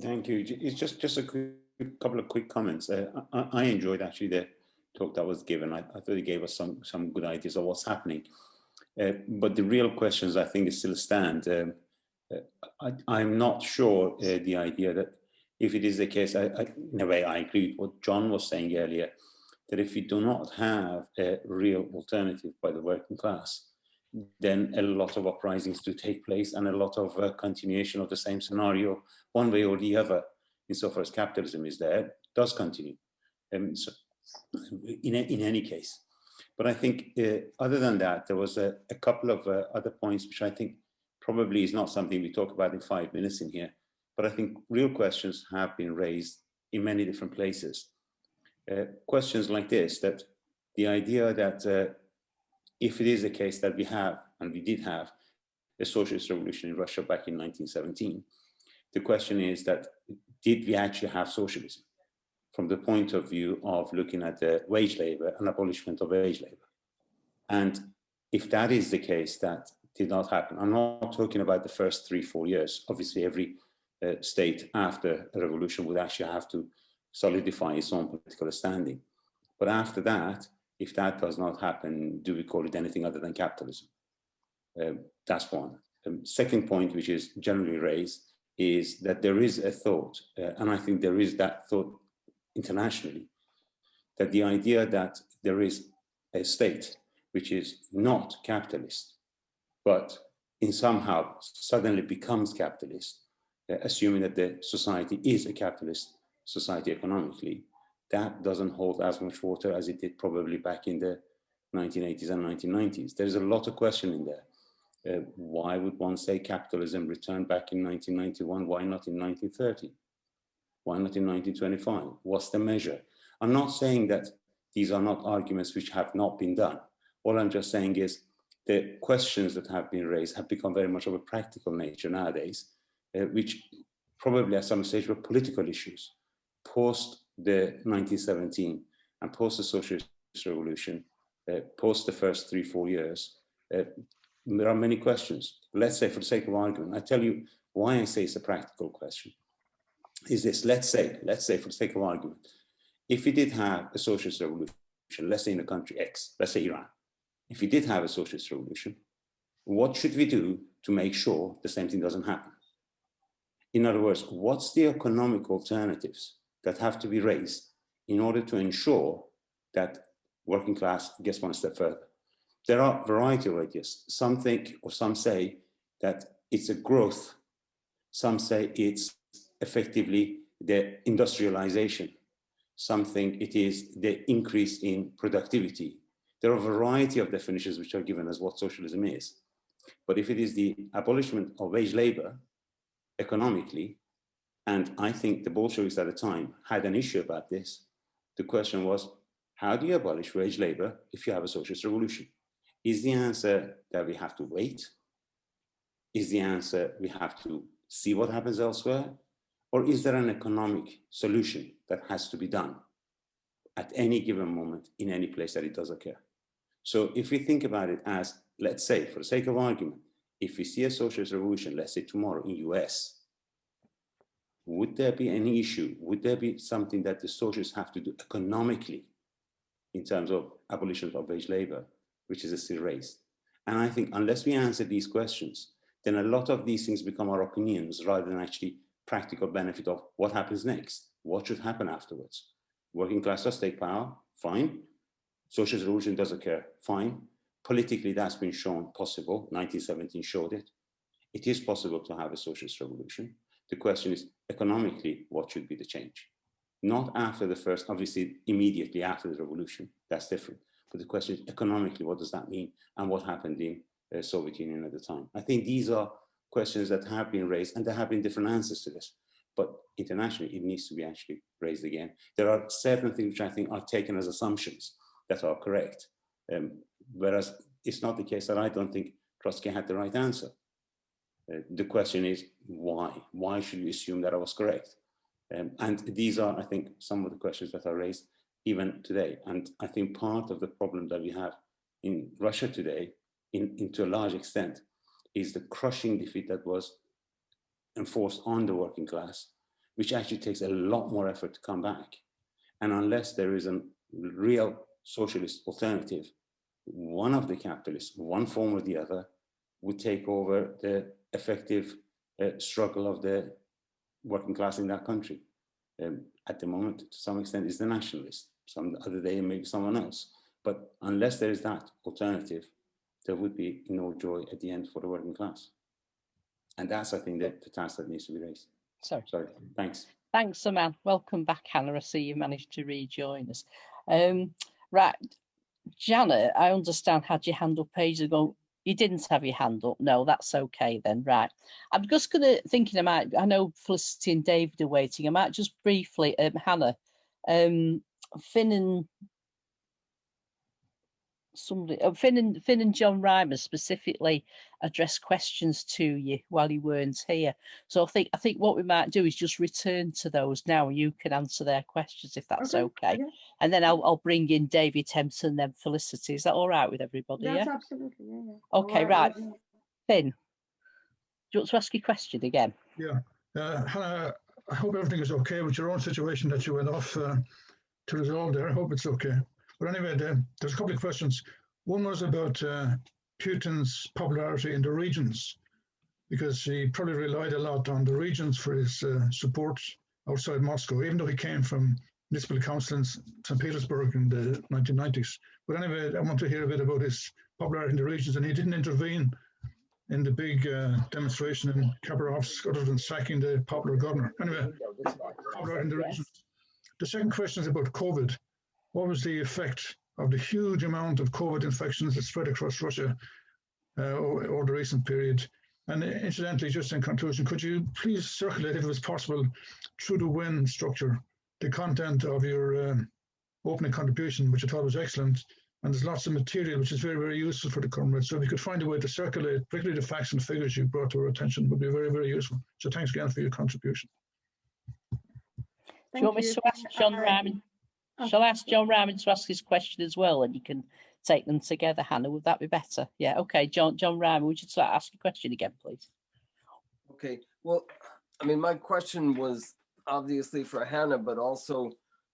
Thank you. It's just a couple of quick comments. I enjoyed actually the talk that was given. I thought it gave us some good ideas of what's happening. But the real questions I think still stand. I'm not sure the idea that if it is the case, in a way I agree with what John was saying earlier, that if we do not have a real alternative by the working class, then a lot of uprisings do take place and a lot of continuation of the same scenario, one way or the other, insofar as capitalism is there, does continue. So in any case. But I think other than that, there was a couple of other points which I think probably is not something we talk about in 5 minutes in here, but I think real questions have been raised in many different places. Questions like this, that the idea that if it is the case that we have, and we did have, a socialist revolution in Russia back in 1917, the question is that, did we actually have socialism? From the point of view of looking at the wage labor and abolishment of wage labor. And if that is the case, that did not happen. I'm not talking about the first 3-4 years. Obviously, every state after a revolution would actually have to solidify its own political standing. But after that, if that does not happen, do we call it anything other than capitalism? That's one. Second point, which is generally raised, is that there is a thought, and I think there is that thought internationally, that the idea that there is a state which is not capitalist, but in somehow suddenly becomes capitalist, assuming that the society is a capitalist society economically, that doesn't hold as much water as it did probably back in the 1980s and 1990s. There's a lot of questioning there. Why would one say capitalism returned back in 1991? Why not in 1930? Why not in 1925? What's the measure? I'm not saying that these are not arguments which have not been done. All I'm just saying is the questions that have been raised have become very much of a practical nature nowadays, which probably at some stage were political issues. Post the 1917 and post the socialist revolution, post the first 3-4 years, there are many questions. Let's say, for the sake of argument, I tell you why I say it's a practical question. Is this, let's say for the sake of argument, if we did have a socialist revolution, let's say in a country X, let's say Iran, if we did have a socialist revolution, what should we do to make sure the same thing doesn't happen? In other words, what's the economic alternatives that have to be raised in order to ensure that working class gets one step further? There are a variety of ideas. Some think, or some say, that it's a growth. Some say it's effectively the industrialization. Some think it is the increase in productivity. There are a variety of definitions which are given as what socialism is. But if it is the abolishment of wage labor economically, and I think the Bolsheviks at the time had an issue about this, the question was, how do you abolish wage labor if you have a socialist revolution? Is the answer that we have to wait? Is the answer we have to see what happens elsewhere? Or is there an economic solution that has to be done at any given moment in any place that it does occur? So if we think about it as, let's say, for the sake of argument, if we see a socialist revolution, let's say tomorrow in US, would there be any issue? Would there be something that the socialists have to do economically in terms of abolition of wage labor, which is still raised? And I think unless we answer these questions, then a lot of these things become our opinions rather than actually practical benefit of what happens next, what should happen afterwards. Working class does take power, fine. Socialist revolution does occur, fine. Politically, that's been shown possible. 1917 showed it. It is possible to have a socialist revolution. The question is, economically, what should be the change? Not after the first, obviously, immediately after the revolution. That's different. But the question is, economically, what does that mean? And what happened in the Soviet Union at the time? I think these are questions that have been raised, and there have been different answers to this. But internationally, it needs to be actually raised again. There are certain things which I think are taken as assumptions that are correct. Whereas it's not the case that I don't think Trotsky had the right answer. The question is, why? Why should we assume that I was correct? And these are, I think, some of the questions that are raised even today. And I think part of the problem that we have in Russia today, to a large extent, is the crushing defeat that was enforced on the working class, which actually takes a lot more effort to come back. And unless there is a real socialist alternative, one of the capitalists, one form or the other, would take over the effective struggle of the working class in that country. At the moment, to some extent, is the nationalist. Some other day, maybe someone else. But unless there is that alternative, there would be no joy at the end for the working class. And that's, I think, the task that needs to be raised. Sorry, thanks. Thanks, Saman. Welcome back, Hannah. I see you managed to rejoin us. Right, Janet, I understand had your hand up ages ago. You didn't have your hand up. No, that's okay then. Right. I'm just I know Felicity and David are waiting. I might just briefly, Hannah, Finn and John Rymer specifically addressed questions to you while you weren't here. So I think what we might do is just return to those now. You can answer their questions if that's okay. Yeah. And then I'll bring in David Tempson and then Felicity. Is that all right with everybody? That's yeah, absolutely. Yeah. Okay, right. Finn, do you want to ask your question again? Yeah. Hannah, I hope everything is okay with your own situation that you went off to resolve there. I hope it's okay. But anyway, there's a couple of questions. One was about Putin's popularity in the regions, because he probably relied a lot on the regions for his support outside Moscow, even though he came from municipal council in St. Petersburg in the 1990s. But anyway, I want to hear a bit about his popularity in the regions, and he didn't intervene in the big demonstration in Khabarovsk other than sacking the popular governor. Anyway, popularity in the regions. The second question is about COVID. What was the effect of the huge amount of COVID infections that spread across Russia over the recent period? And incidentally, just in conclusion, could you please circulate, if it was possible, through the WIN structure, the content of your opening contribution, which I thought was excellent. And there's lots of material which is very, very useful for the comrades. So if you could find a way to circulate, particularly the facts and figures you brought to our attention, would be very, very useful. So thanks again for your contribution. Do you want me to ask John Ryman? Shall I ask John Ryman to ask his question as well, and you can take them together, Hannah? Would that be better? Yeah. Okay. John Ryman, would you ask your question again, please? Okay. Well, I mean, my question was obviously for Hannah, but also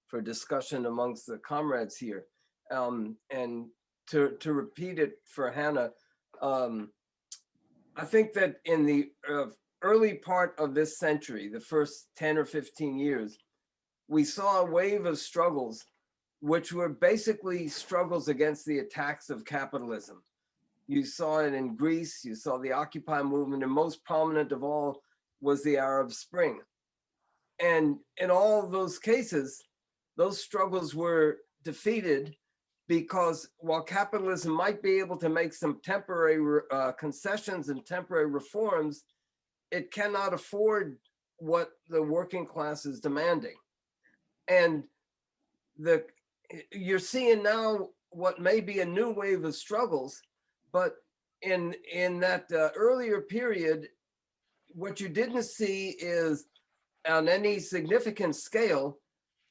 for discussion amongst the comrades here. And to repeat it for Hanna, I think that in the early part of this century, the first 10 or 15 years, we saw a wave of struggles, which were basically struggles against the attacks of capitalism. You saw it in Greece, you saw the Occupy movement, and most prominent of all was the Arab Spring. And in all those cases, those struggles were defeated because while capitalism might be able to make some temporary concessions and temporary reforms, it cannot afford what the working class is demanding. And you're seeing now what may be a new wave of struggles, but in that earlier period, what you didn't see is on any significant scale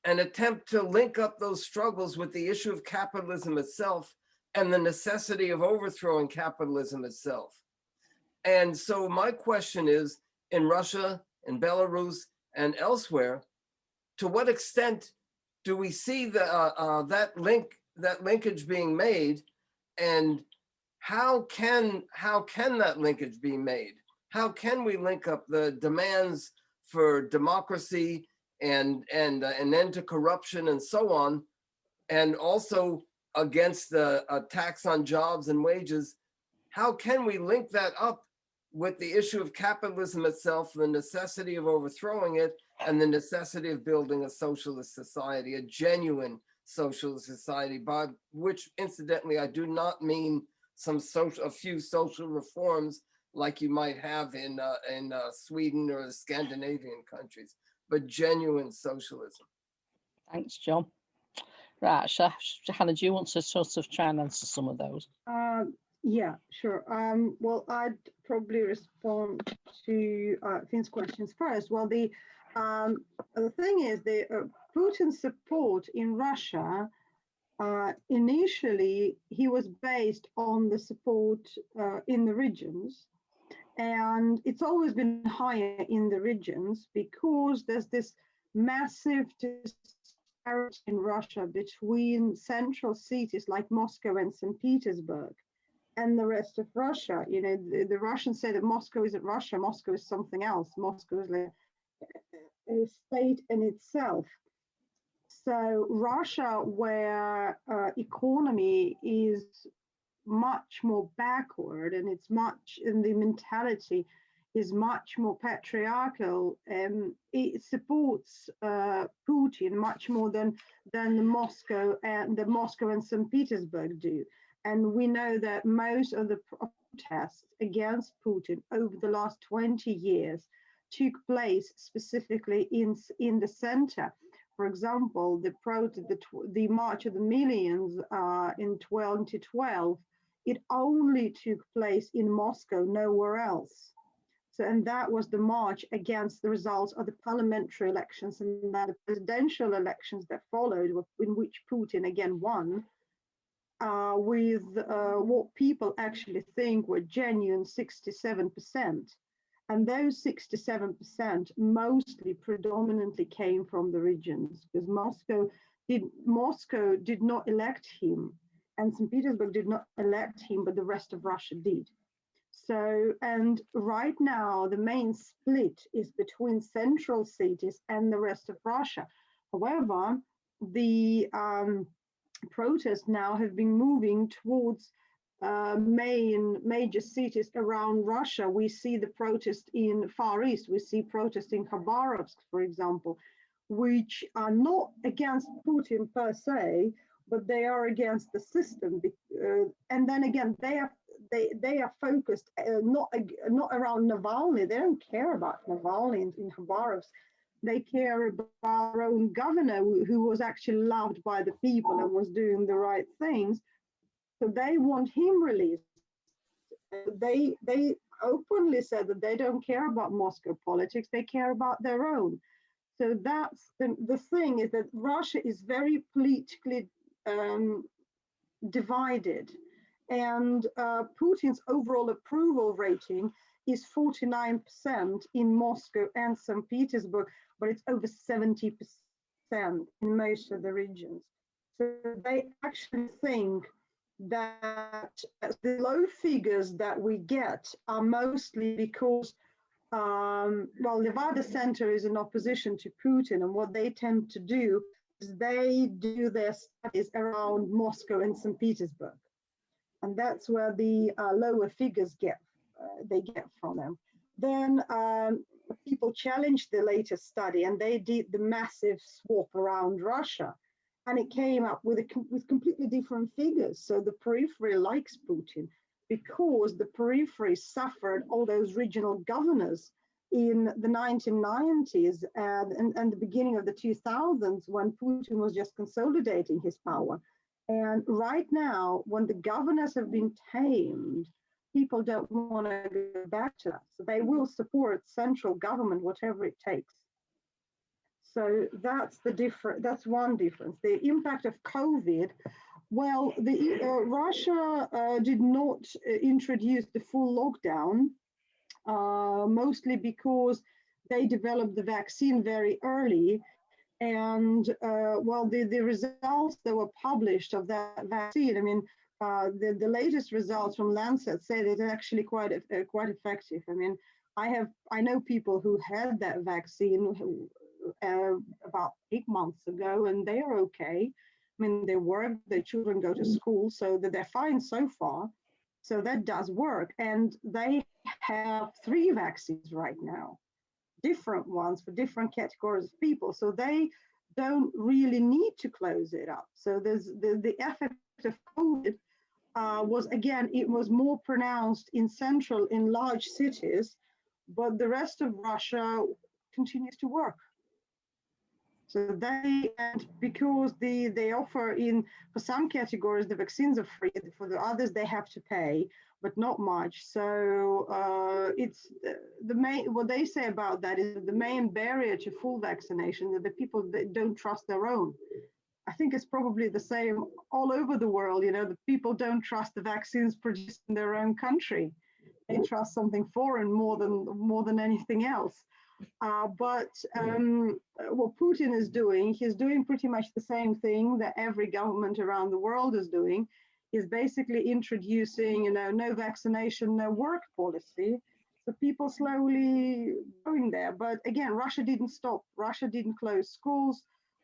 an attempt to link up those struggles with the issue of capitalism itself and the necessity of overthrowing capitalism itself. And so my question is, in Russia, in Belarus, and elsewhere, to what extent do we see that linkage being made, and how can that linkage be made? How can we link up the demands for democracy and an end to corruption and so on, and also against the tax on jobs and wages? How can we link that up with the issue of capitalism itself, the necessity of overthrowing it, and the necessity of building a socialist society, a genuine socialist society, by which, incidentally, I do not mean a few social reforms like you might have in Sweden or the Scandinavian countries, but genuine socialism. Thanks, John. Right, Hanna, do you want to sort of try and answer some of those? Yeah, sure. Well, I'd probably respond to Finn's questions first. Well, the thing is, Putin's support in Russia, initially, he was based on the support in the regions. And it's always been higher in the regions because there's this massive disparity in Russia between central cities like Moscow and St. Petersburg and the rest of Russia. You know, the Russians say that Moscow isn't Russia, Moscow is something else. Moscow is like a state in itself. So Russia, where economy is much more backward and the mentality is much more patriarchal, it supports Putin much more than the Moscow and St. Petersburg do. And we know that most of the protests against Putin over the last 20 years took place specifically in the center. For example, the March of the Millions in 2012, it only took place in Moscow, nowhere else. So, and that was the march against the results of the parliamentary elections and the presidential elections that followed, in which Putin again won, with what people actually think were genuine 67%. And those 67% mostly predominantly came from the regions, because Moscow did not elect him, and St. Petersburg did not elect him, but the rest of Russia did. So, and right now the main split is between central cities and the rest of Russia. However, the protests now have been moving towards major cities around Russia. We see the protest in Far East. We see protests in Khabarovsk, for example, which are not against Putin per se, but they are against the system. And then again, they are focused not around Navalny. They don't care about Navalny in Khabarovsk. They care about our own governor, who was actually loved by the people and was doing the right things. So they want him released. They openly said that they don't care about Moscow politics. They care about their own. So that's the thing, is that Russia is very politically divided, and Putin's overall approval rating is 49% in Moscow and St. Petersburg, but it's over 70% in most of the regions. So they actually think that the low figures that we get are mostly because, well, Levada Center is in opposition to Putin, and what they tend to do is they do their studies around Moscow and St. Petersburg. And that's where the lower figures they get from them. Then people challenged the latest study, and they did the massive swap around Russia, and it came up with completely different figures. So the periphery likes Putin because the periphery suffered all those regional governors in the 1990s and the beginning of the 2000s, when Putin was just consolidating his power. And right now, when the governors have been tamed, people don't want to go back to that. So they will support central government, whatever it takes. So that's that's one difference. The impact of COVID, well, Russia did not introduce the full lockdown, mostly because they developed the vaccine very early. And well, the results that were published of that vaccine, I mean, the latest results from Lancet say that it's actually quite effective. I mean, I know people who had that vaccine about 8 months ago, and they are okay. I mean, they work, their children go to school, so that they're fine so far. So that does work, and they have 3 vaccines right now, different ones for different categories of people. So they don't really need to close it up. So there's the effect of COVID was, again, it was more pronounced in large cities, but the rest of Russia continues to work. So and because they offer for some categories, the vaccines are free, for the others they have to pay, but not much. So it's what they say about that is the main barrier to full vaccination that the people that don't trust their own. I think it's probably the same all over the world. You know, the people don't trust the vaccines produced in their own country. They trust something foreign more than anything else. But what Putin is doing, he's doing pretty much the same thing that every government around the world is doing. He's basically introducing, no vaccination, no work policy. So people slowly going there. But again, Russia didn't stop. Russia didn't close schools.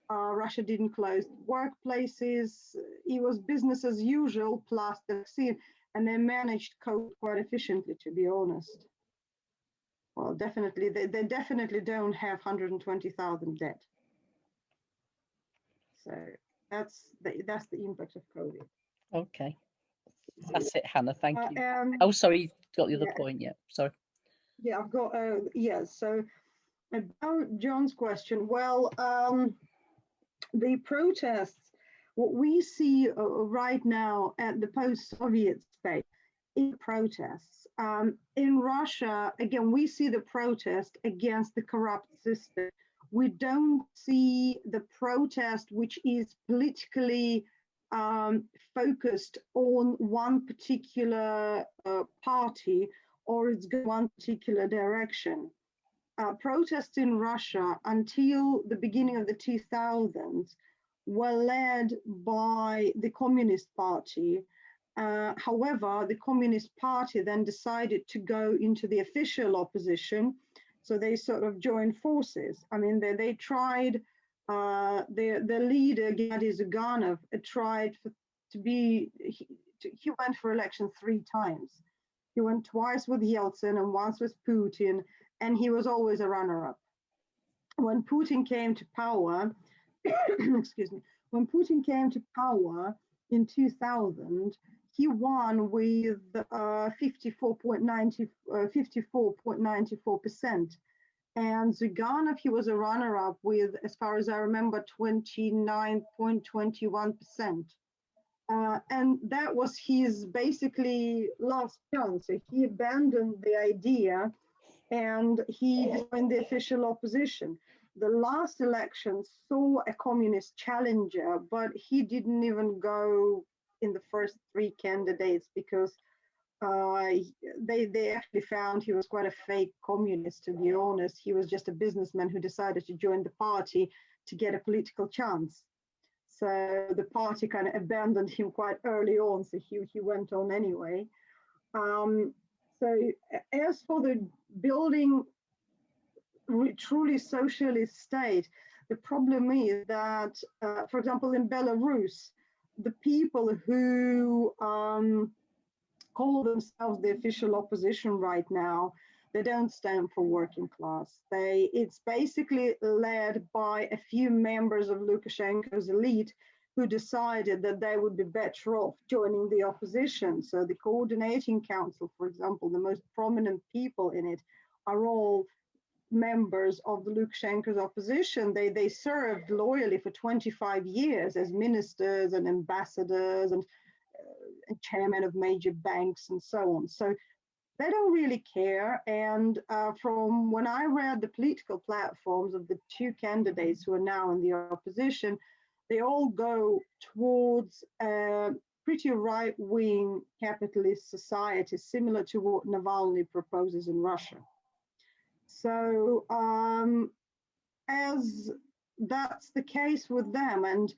Russia didn't close workplaces. It was business as usual plus the vaccine. And they managed COVID quite efficiently, to be honest. Well, definitely, they definitely don't have 120,000 dead. So that's the impact of COVID. Okay, that's it, Hannah. Thank you. Oh, sorry, you got the other point. Yeah, sorry. Yeah, I've got. Yeah. So about John's question, well, the protests, what we see right now at the post-Soviet space, in protests. In Russia, again, we see the protest against the corrupt system. We don't see the protest which is politically focused on one particular party or it's going one particular direction. Protests in Russia until the beginning of the 2000s were led by the Communist Party. However, the Communist Party then decided to go into the official opposition, so they sort of joined forces. I mean, they tried, their leader, Gennady Zyuganov, tried he went for election 3 times. He went twice with Yeltsin and once with Putin, and he was always a runner-up. When Putin came to power, excuse me, when Putin came to power in 2000, he won with 54.94%. And Zyuganov, he was a runner-up with, as far as I remember, 29.21%. And that was his basically last chance. So he abandoned the idea and he joined the official opposition. The last election saw a communist challenger, but he didn't even go in the first 3 candidates because they actually found he was quite a fake communist, to be honest. He was just a businessman who decided to join the party to get a political chance. So the party kind of abandoned him quite early on, so he went on anyway. So as for the building truly socialist state, the problem is that, for example, in Belarus, the people who call themselves the official opposition right now, they don't stand for working class. It's basically led by a few members of Lukashenko's elite who decided that they would be better off joining the opposition. So the coordinating council, for example, the most prominent people in it are all members of the Lukashenko's opposition. They served loyally for 25 years as ministers and ambassadors and chairman of major banks and so on. So they don't really care. And from when I read the political platforms of the two candidates who are now in the opposition, they all go towards a pretty right-wing capitalist society, similar to what Navalny proposes in Russia. So as that's the case with them, and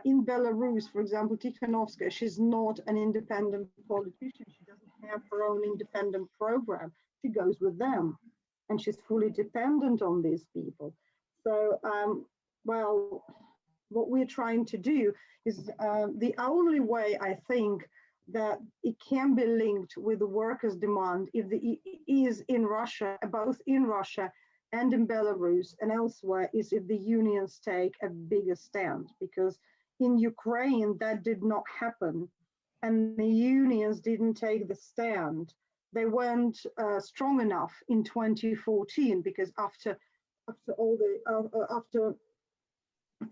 in Belarus, for example, Tikhanovskaya, she's not an independent politician. She doesn't have her own independent program. She goes with them, and she's fully dependent on these people. So, well, what we're trying to do is the only way I think that it can be linked with the workers' demand is in Russia, both in Russia and in Belarus and elsewhere, is if the unions take a bigger stand, because in Ukraine that did not happen and the unions didn't take the stand. They weren't strong enough in 2014 because after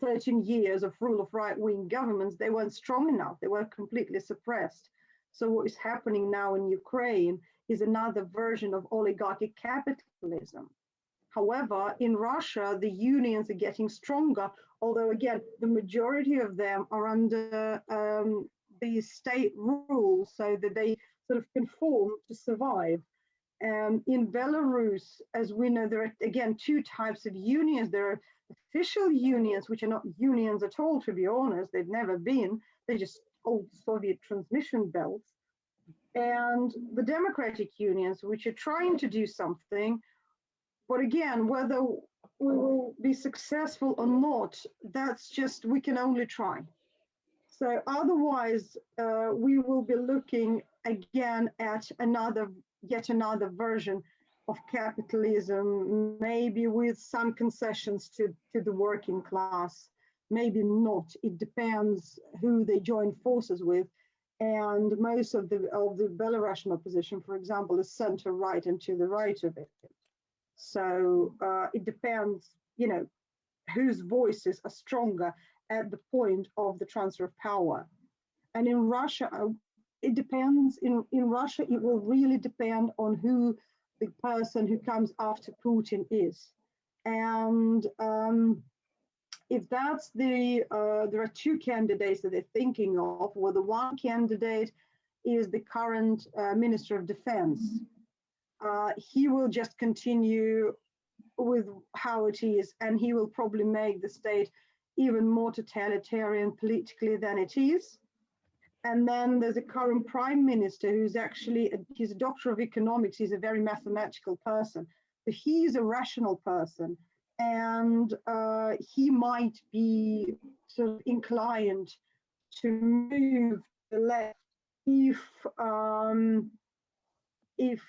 13 years of rule of right-wing governments, they weren't strong enough. They were completely suppressed. So what is happening now in Ukraine is another version of oligarchic capitalism. However, in Russia, the unions are getting stronger, although again, the majority of them are under the state rules so that they sort of conform to survive. In Belarus, as we know, there are again two types of unions. There are official unions, which are not unions at all, to be honest. They've never been. They're just old Soviet transmission belts. And the democratic unions, which are trying to do something. But again, whether we will be successful or not, that's just, we can only try. So otherwise, we will be looking again at yet another version of capitalism, maybe with some concessions to the working class, maybe not. It depends who they join forces with. And most of the Belarusian opposition, for example, is center right and to the right of it. So it depends, you know, whose voices are stronger at the point of the transfer of power. And in Russia, it depends. In Russia, it will really depend on who the person who comes after Putin is. And if that's there are two candidates that they're thinking of, where the one candidate is the current Minister of Defense. He will just continue with how it is, and he will probably make the state even more totalitarian politically than it is. And then there's a current prime minister who's actually, he's a doctor of economics, he's a very mathematical person. So he's a rational person, and he might be sort of inclined to move to the left if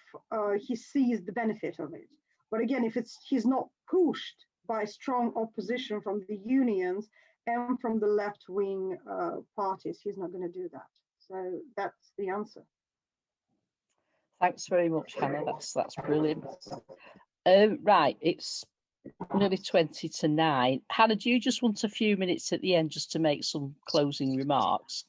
he sees the benefit of it. But again, if he's not pushed by strong opposition from the unions and from the left-wing parties, he's not going to do that. So that's the answer. Thanks very much, Hannah. That's brilliant. Right, it's nearly 20 to 9. Hannah, do you just want a few minutes at the end just to make some closing remarks?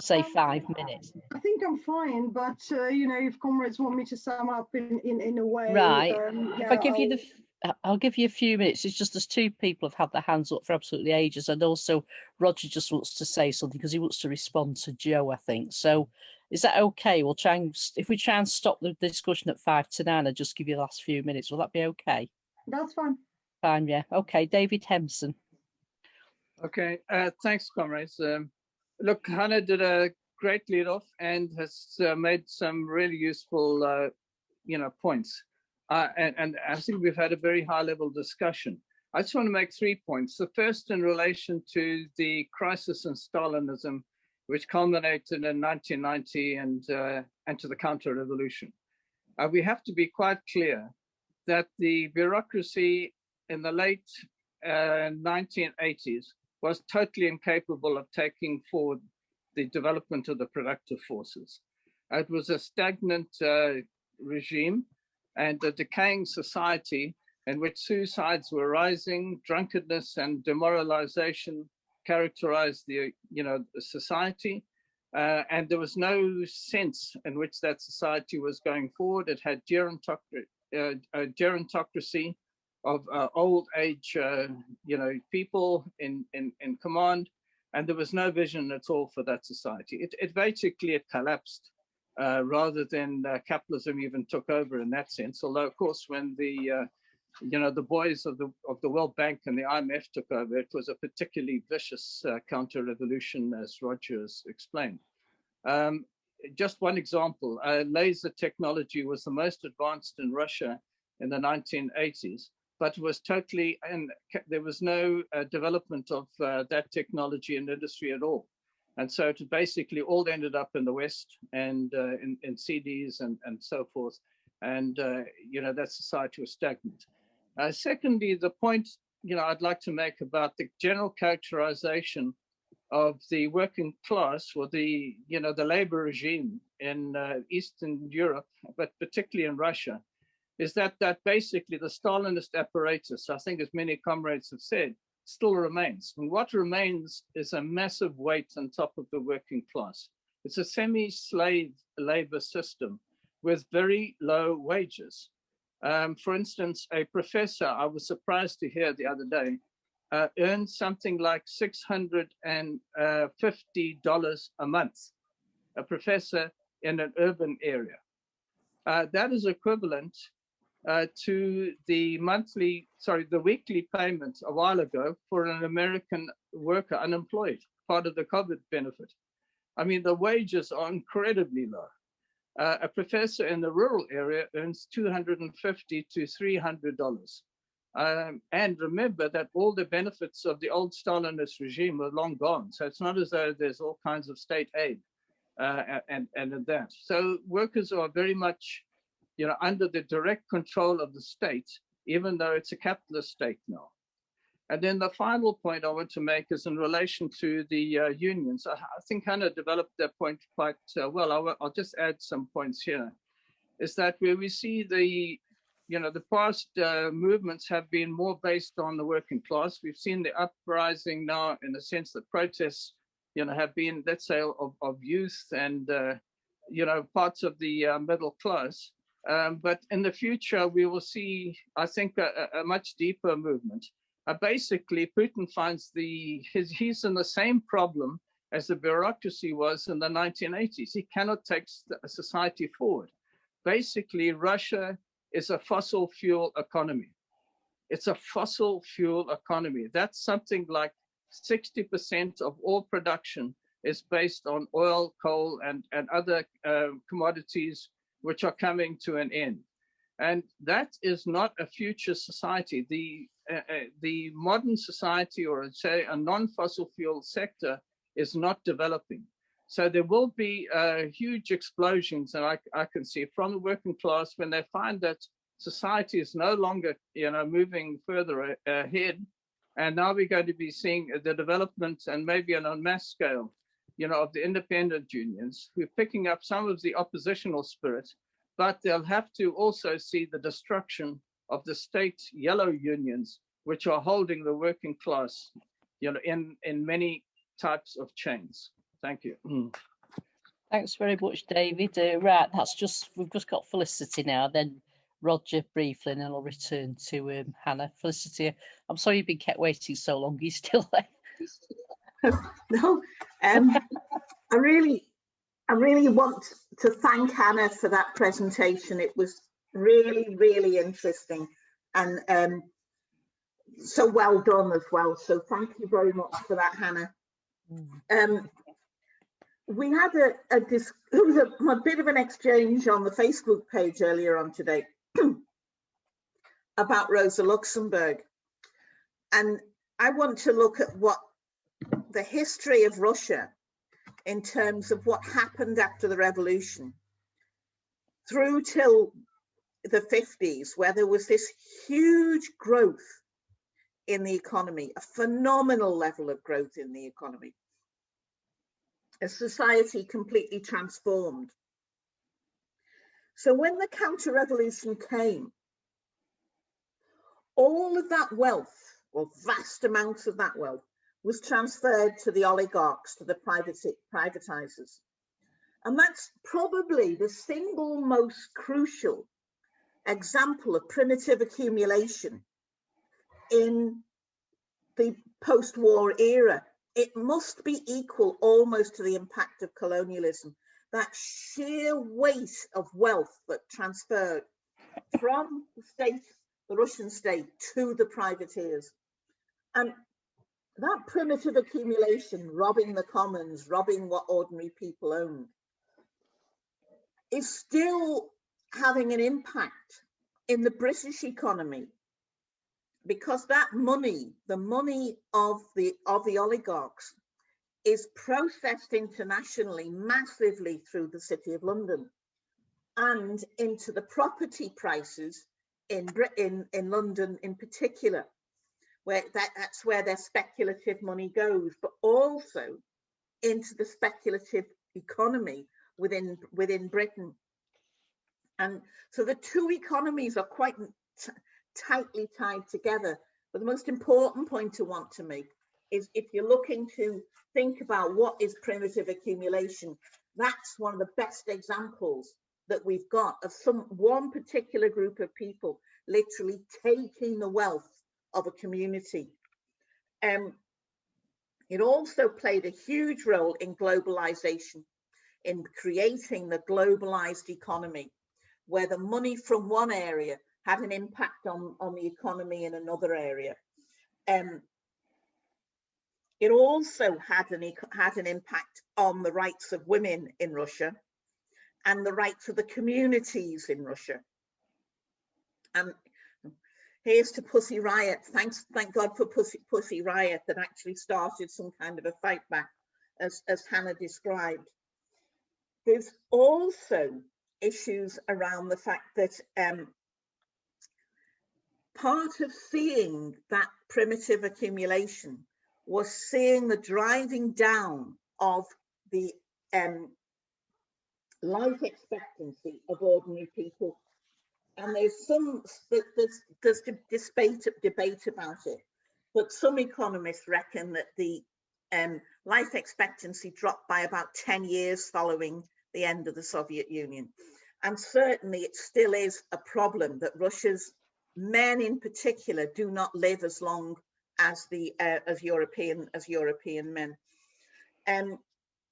Say 5 minutes. I think I'm fine, but you know, if comrades want me to sum up in a way, right? Yeah, if I give you I'll give you a few minutes. It's just there's two people have had their hands up for absolutely ages, and also Roger just wants to say something because he wants to respond to Joe, I think. So is that okay? We'll try and, if we try and stop the discussion at 5 to 9, I'll just give you the last few minutes. Will that be okay? That's fine. Fine, yeah. Okay, David Hempson. Okay, thanks, comrades. Look, Hanna did a great lead off and has made some really useful, points. And I think we've had a very high level discussion. I just want to make 3 points. The first in relation to the crisis in Stalinism, which culminated in 1990 and to the counter-revolution. We have to be quite clear that the bureaucracy in the late 1980s was totally incapable of taking forward the development of the productive forces. It was a stagnant regime and a decaying society in which suicides were rising, drunkenness and demoralization characterized the society, and there was no sense in which that society was going forward. It had gerontocracy of old age, people in command, and there was no vision at all for that society. It basically collapsed rather than capitalism even took over in that sense. Although, of course, when the boys of the World Bank and the IMF took over, it was a particularly vicious counter-revolution, as Roger has explained. Just one example, laser technology was the most advanced in Russia in the 1980s, but it was totally, and there was no development of that technology in industry at all. And so it basically all ended up in the West and in CDs and so forth. And, that society was stagnant. Secondly, the point, I'd like to make about the general characterization of the working class or the labor regime in Eastern Europe, but particularly in Russia, is that basically the Stalinist apparatus, I think as many comrades have said, still remains. And what remains is a massive weight on top of the working class. It's a semi-slave labor system with very low wages. For instance, a professor, I was surprised to hear the other day, earns something like $650 a month, a professor in an urban area. That is equivalent to the weekly payment a while ago for an American worker unemployed, part of the COVID benefit. I mean, the wages are incredibly low. A professor in the rural area earns $250 to $300. And remember that all the benefits of the old Stalinist regime are long gone. So it's not as though there's all kinds of state aid and that. So workers are very much, under the direct control of the state, even though it's a capitalist state now. And then the final point I want to make is in relation to the unions. I think Hanna developed that point quite well. I'll just add some points here. Is that where we see the past movements have been more based on the working class. We've seen the uprising now, in the sense that protests, have been, let's say, of youth and, parts of the middle class. But in the future, we will see, I think, a much deeper movement. Basically, Putin finds he's in the same problem as the bureaucracy was in the 1980s. He cannot take society forward. Basically, Russia is a fossil fuel economy. It's a fossil fuel economy. That's something like 60% of all production is based on oil, coal, and other commodities which are coming to an end. And that is not a future society. The modern society, or say a non-fossil fuel sector, is not developing. So there will be huge explosions, and I can see from the working class when they find that society is no longer, moving further ahead, and now we're going to be seeing the development, and maybe on a mass scale, of the independent unions, who are picking up some of the oppositional spirit, but they'll have to also see the destruction of the state yellow unions, which are holding the working class, in many types of chains. Thank you. Thanks very much, David. Right, we've just got Felicity now, then Roger briefly, and then I'll return to Hanna. Felicity, I'm sorry you've been kept waiting so long. Are you still there? No, I really want to thank Hanna for that presentation. It was really, really interesting. And so well done as well. So thank you very much for that, Hannah. We had a bit of an exchange on the Facebook page earlier on today about Rosa Luxemburg, and I want to look at what the history of Russia in terms of what happened after the revolution through till the 50s, where there was this huge growth in the economy, a phenomenal level of growth in the economy. A society completely transformed. So when the counter-revolution came, all of that wealth, or vast amounts of that wealth, was transferred to the oligarchs, to the privatizers. And that's probably the single most crucial example of primitive accumulation in the post-war era. It must be equal almost to the impact of colonialism, that sheer weight of wealth that transferred from the state, the Russian state, to the privateers. And that primitive accumulation, robbing the commons, robbing what ordinary people owned, is still having an impact in the British economy, because that money, the money of the oligarchs, is processed internationally massively through the City of London and into the property prices in London in particular, where that's where their speculative money goes, but also into the speculative economy within Britain. And so the two economies are quite tightly tied together. But the most important point I want to make is, if you're looking to think about what is primitive accumulation, that's one of the best examples that we've got of one particular group of people literally taking the wealth of a community. It also played a huge role in globalization, in creating the globalized economy, where the money from one area had an impact on the economy in another area. It also had an impact on the rights of women in Russia and the rights of the communities in Russia. And here's to Pussy Riot. Thank God for Pussy Riot that actually started some kind of a fight back, as Hannah described. There's also issues around the fact that part of seeing that primitive accumulation was seeing the driving down of the life expectancy of ordinary people. And there's debate about it, but some economists reckon that the life expectancy dropped by about 10 years following the end of the Soviet Union. And certainly it still is a problem that Russia's men in particular do not live as long as European men.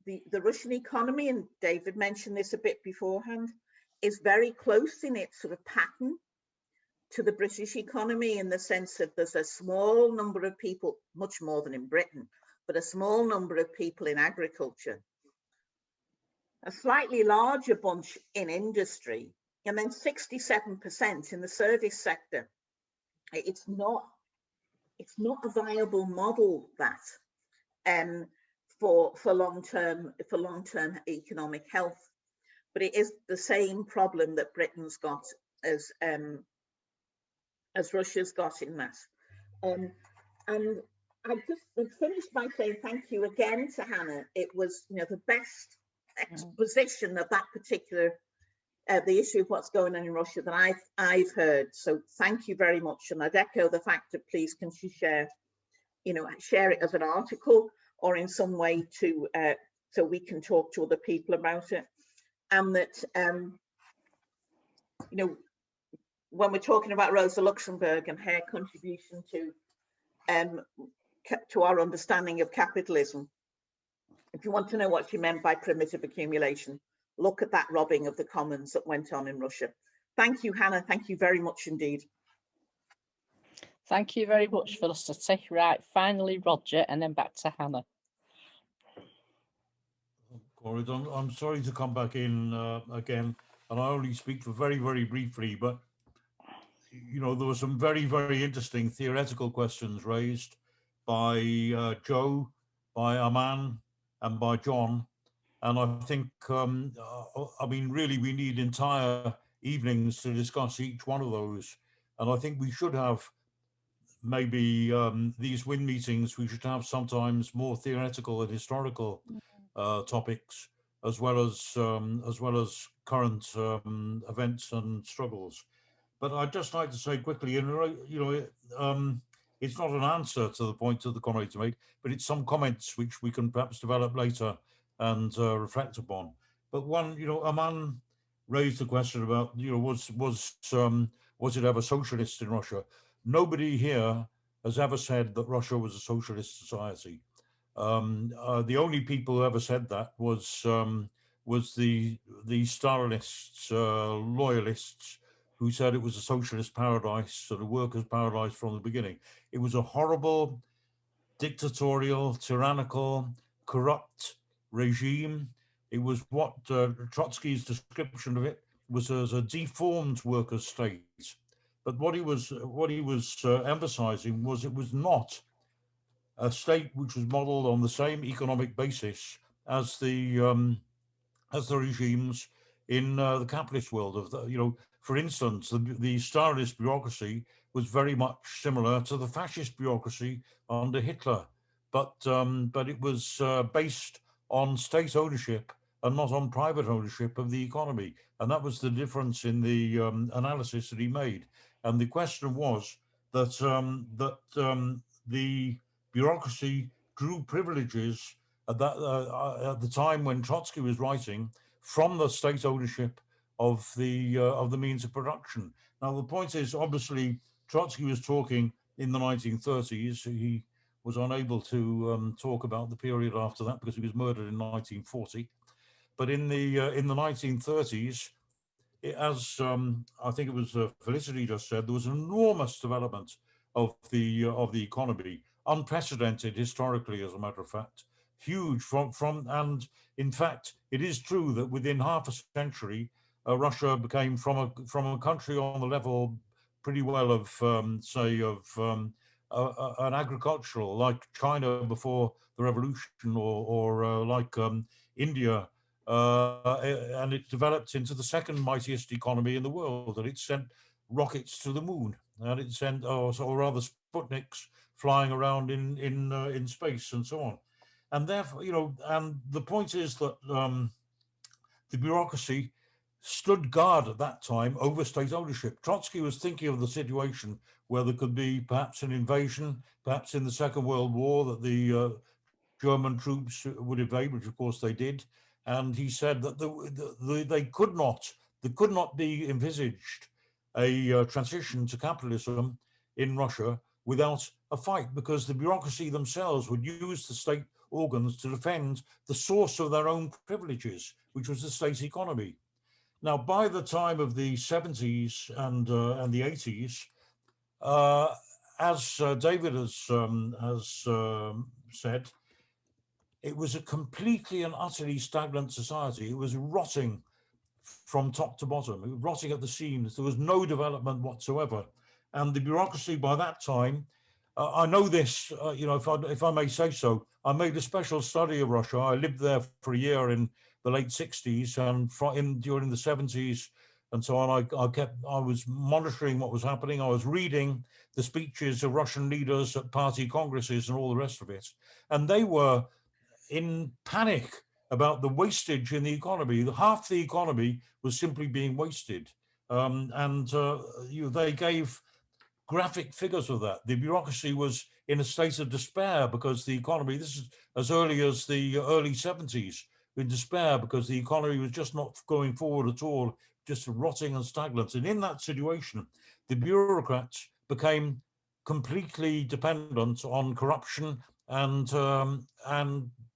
The Russian economy, and David mentioned this a bit beforehand, is very close in its sort of pattern to the British economy, in the sense that there's a small number of people, much more than in Britain, but a small number of people in agriculture, a slightly larger bunch in industry, and then 67% in the service sector. It's not a viable model, that for long-term economic health, but it is the same problem that Britain's got as Russia's got in that. And I just would finish by saying thank you again to Hannah. It was, the best exposition of that particular the issue of what's going on in Russia that I've heard. So thank you very much, and I'd echo the fact that please can she share it as an article or in some way to so we can talk to other people about it. And that when we're talking about Rosa Luxemburg and her contribution to our understanding of capitalism, if you want to know what she meant by primitive accumulation, look at that robbing of the commons that went on in Russia. Thank you, Hannah. Thank you very much indeed. Thank you very much, Felicity. Right, finally Roger, and then back to Hannah. Corey, I'm sorry to come back in again, and I only speak for very, very briefly, but you know, there were some very, very interesting theoretical questions raised by Joe, by Aman, and by John. And I think, I mean, really, we need entire evenings to discuss each one of those. And I think we should have maybe these WIN meetings, we should have sometimes more theoretical and historical topics, as well as current events and struggles. But I'd just like to say quickly, you know, it's not an answer to the point that the comrades made, but it's some comments which we can perhaps develop later and reflect upon. But one, you know, Aman raised the question about, you know, was it ever socialist in Russia? Nobody here has ever said that Russia was a socialist society. The only people who ever said that was the Stalinists, loyalists, who said it was a socialist paradise, a workers' paradise from the beginning. It was a horrible, dictatorial, tyrannical, corrupt regime. It was what Trotsky's description of it was as a deformed workers' state. But what he was emphasizing was it was not a state which was modeled on the same economic basis as the regimes in the capitalist world. Of the, you know, for instance, the Stalinist bureaucracy was very much similar to the fascist bureaucracy under Hitler, but it was based on state ownership and not on private ownership of the economy, and that was the difference in the analysis that he made. And the question was that the bureaucracy drew privileges at the time when Trotsky was writing from the state ownership of the means of production. Now the point is, obviously, Trotsky was talking in the 1930s. He was unable to talk about the period after that because he was murdered in 1940. But in the 1930s, as I think it was Felicity just said, there was an enormous development of the economy, unprecedented historically, as a matter of fact, huge and in fact, it is true that within half a century, Russia became from a country on the level pretty well of say of an agricultural, like China before the revolution, or like India. And it developed into the second mightiest economy in the world, and it sent rockets to the moon, and it sent, or rather, Sputniks flying around in space and so on. And therefore, you know, and the point is that the bureaucracy stood guard at that time over state ownership. Trotsky was thinking of the situation where there could be perhaps an invasion, perhaps in the Second World War, that the German troops would invade, which of course they did. And he said that there could not be envisaged a transition to capitalism in Russia without a fight, because the bureaucracy themselves would use the state organs to defend the source of their own privileges, which was the state economy. Now, by the time of the 70s and the 80s, as David has said, it was a completely and utterly stagnant society. It was rotting from top to bottom. It was rotting at the seams. There was no development whatsoever. And the bureaucracy by that time, I know this, you know, if I may say so, I made a special study of Russia. I lived there for a year in the late 60s, and during the 70s and so on, I was monitoring what was happening. I was reading the speeches of Russian leaders at party congresses and all the rest of it. And they were in panic about the wastage in the economy. Half the economy was simply being wasted. They gave graphic figures of that. The bureaucracy was in a state of despair because the economy, this is as early as the early 70s, in despair because the economy was just not going forward at all, just rotting and stagnant. And in that situation, the bureaucrats became completely dependent on corruption and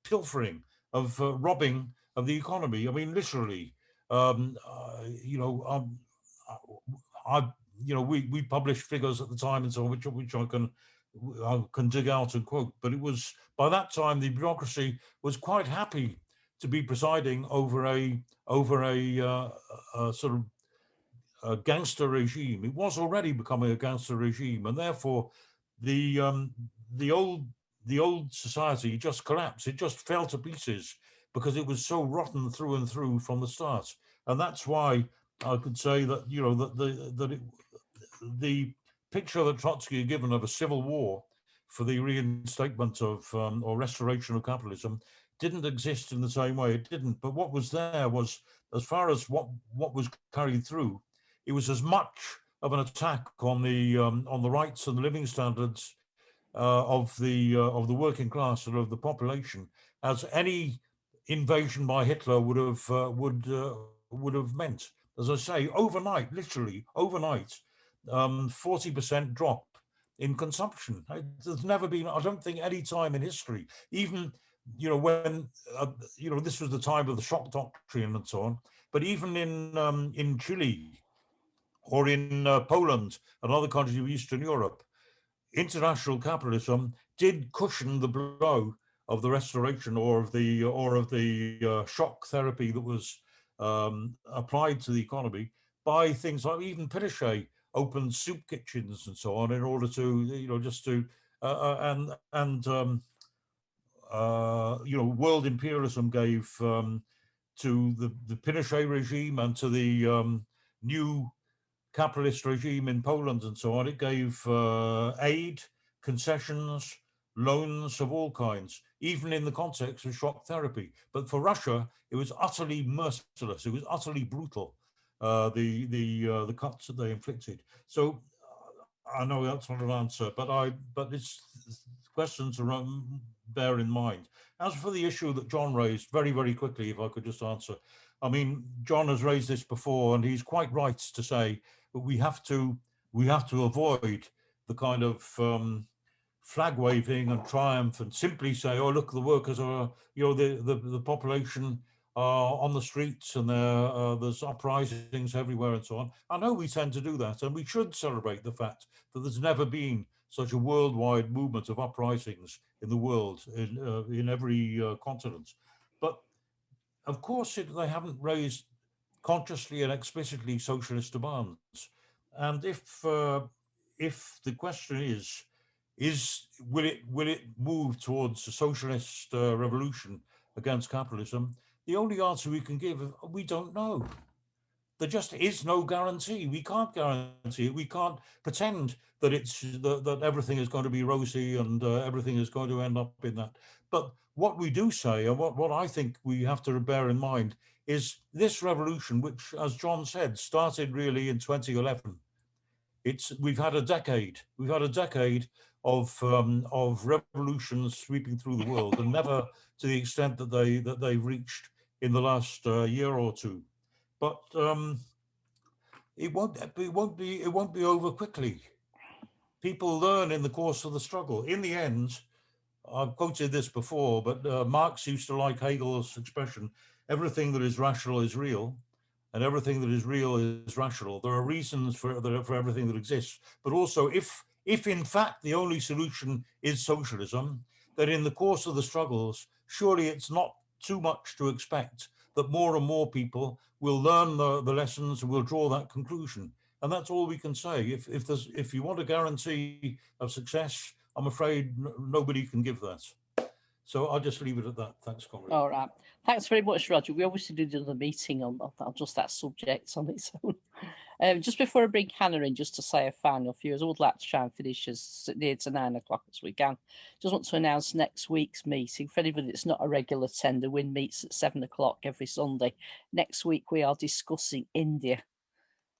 pilfering, of robbing of the economy. I mean, literally, you know, we published figures at the time and so on, which I can dig out and quote. But it was, by that time, the bureaucracy was quite happy to be presiding over a sort of a gangster regime. It was already becoming a gangster regime, and therefore the old society just collapsed. It just fell to pieces because it was so rotten through and through from the start. And that's why I could say that, you know, that the picture that Trotsky had given of a civil war for the reinstatement of or restoration of capitalism didn't exist in the same way. It didn't. But what was there was, as far as what was carried through, it was as much of an attack on the rights and the living standards of the working class and of the population as any invasion by Hitler would have meant. As I say, overnight, literally overnight, 40% drop in consumption. There's never been, I don't think, any time in history, even, you know, when you know, this was the time of the shock doctrine and so on, but even in Chile or in Poland and other countries of Eastern Europe, international capitalism did cushion the blow of the restoration or of the shock therapy that was applied to the economy by things like even Pinochet opened soup kitchens and so on in order to, you know, just to you know, world imperialism gave to the Pinochet regime and to the new capitalist regime in Poland and so on, it gave aid, concessions, loans of all kinds, even in the context of shock therapy. But for Russia, it was utterly merciless. It was utterly brutal, the cuts that they inflicted. So I know that's not an answer, but it's questions to bear in mind. As for the issue that John raised, very, very quickly, if I could just answer. I mean, John has raised this before, and he's quite right to say that we have to avoid the kind of flag waving and triumph and simply say, oh, look, the workers are, you know, the population are on the streets and there's uprisings everywhere and so on. I know we tend to do that, and we should celebrate the fact that there's never been such a worldwide movement of uprisings in the world, in every continent. But of course, they haven't raised consciously and explicitly socialist demands. And if the question is will it move towards a socialist revolution against capitalism? The only answer we can give is we don't know. There just is no guarantee. We can't guarantee it. We can't pretend that that everything is going to be rosy and everything is going to end up in that. But what we do say, and what I think we have to bear in mind, is this revolution, which, as John said, started really in 2011. We've had a decade. We've had a decade of revolutions sweeping through the world, and never to the extent that they've reached in the last year or two. But it won't be over quickly. People learn in the course of the struggle. In the end, I've quoted this before, but Marx used to like Hegel's expression: everything that is rational is real, and everything that is real is rational. There are reasons for everything that exists, but also if in fact the only solution is socialism, then in the course of the struggles, surely it's not too much to expect that more and more people will learn the lessons and will draw that conclusion. And that's all we can say. If you want a guarantee of success, I'm afraid nobody can give that. So I'll just leave it at that. Thanks, comrade. All right. Thanks very much, Roger. We obviously did another meeting on just that subject on its own. Just before I bring Hannah in, just to say a final few, as I would like to try and finish as near to 9 o'clock as we can. Just want to announce next week's meeting. For anybody that's not a regular attender, WIN meets at 7 o'clock every Sunday. Next week we are discussing India.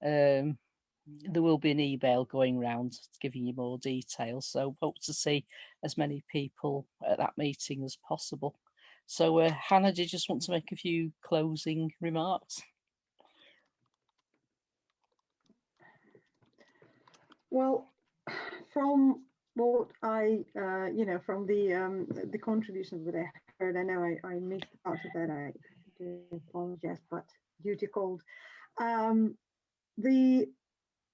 There will be an email going round giving you more details. So hope to see as many people at that meeting as possible. So Hannah, do you just want to make a few closing remarks? Well, from what I, from the contributions that I heard, I know I missed part of that. I do apologize, but duty called.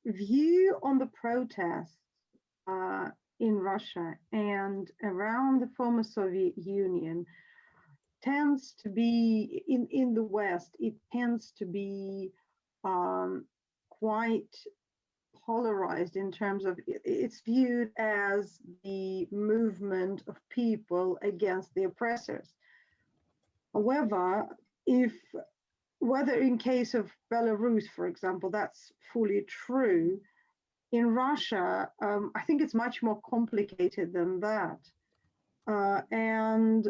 view on the protests in Russia and around the former Soviet Union tends to be, in the West, it tends to be quite polarized in terms of it's viewed as the movement of people against the oppressors. However, whether in case of Belarus, for example, that's fully true, in Russia, I think it's much more complicated than that. And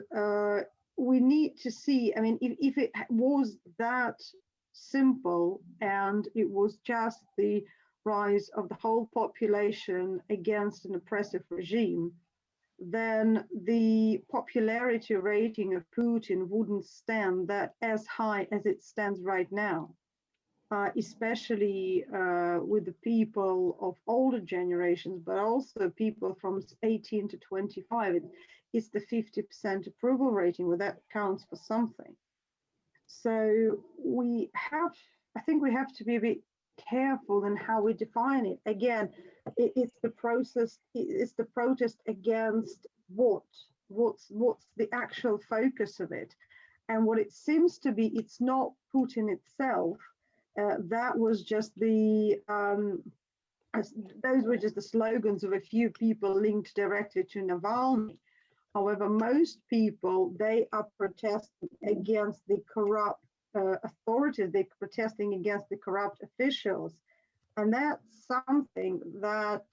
we need to see, I mean, if it was that simple and it was just the rise of the whole population against an oppressive regime, then the popularity rating of Putin wouldn't stand that as high as it stands right now, especially with the people of older generations, but also people from 18 to 25. It's the 50% approval rating, where that counts for something. So I think we have to be a bit careful in how we define it. Again, it's the process, it's the protest against what's the actual focus of it. And what it seems to be, it's not Putin itself. That was just those were just the slogans of a few people linked directly to Navalny. However, most people, they are protesting against the corrupt authorities, they're protesting against the corrupt officials. And that's something that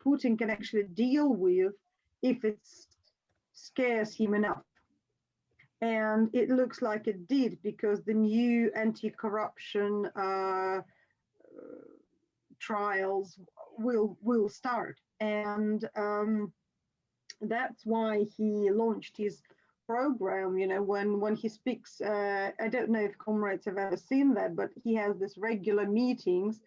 Putin can actually deal with if it scares him enough. And it looks like it did, because the new anti-corruption trials will start. And that's why he launched his program. You know, when he speaks, I don't know if comrades have ever seen that, but he has this regular meetings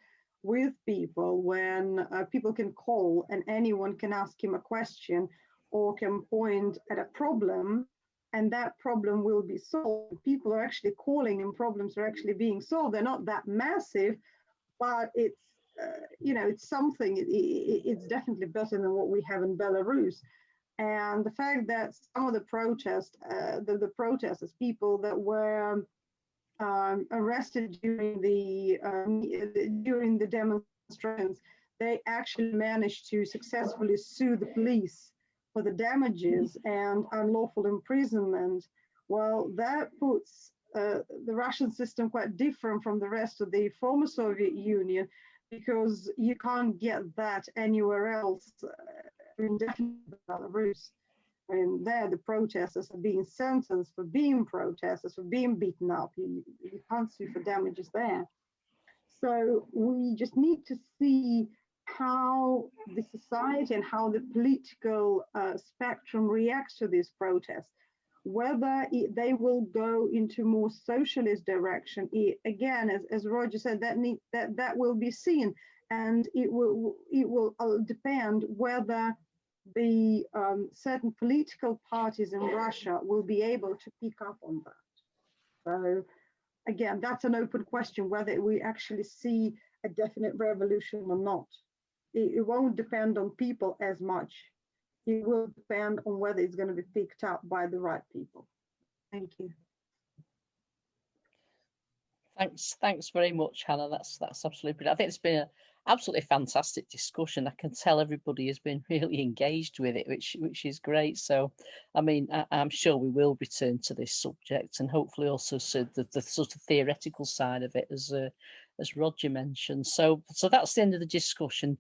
with people when people can call and anyone can ask him a question or can point at a problem, and that problem will be solved. People are actually calling and problems are actually being solved. They're not that massive, but it's it's something. It's definitely better than what we have in Belarus. And the fact that some of the protests, the protesters, people that were arrested during the demonstrations, they actually managed to successfully sue the police for the damages and unlawful imprisonment. Well, that puts the Russian system quite different from the rest of the former Soviet Union, because you can't get that anywhere else. In Belarus, and there the protesters are being sentenced for being protesters, for being beaten up. You can't sue for damages there. So we just need to see how the society and how the political spectrum reacts to these protests. Whether they will go into more socialist direction, again, as Roger said, that will be seen, and it will depend whether the certain political parties in Russia will be able to pick up on that. So again, that's an open question, whether we actually see a definite revolution or not. It won't depend on people as much. It will depend on whether it's going to be picked up by the right people. Thank you. Thanks very much, Hannah. That's absolutely brilliant. I think it's been an absolutely fantastic discussion. I can tell everybody has been really engaged with it, which is great. So, I mean, I'm sure we will return to this subject, and hopefully also the sort of theoretical side of it, as Roger mentioned. So that's the end of the discussion.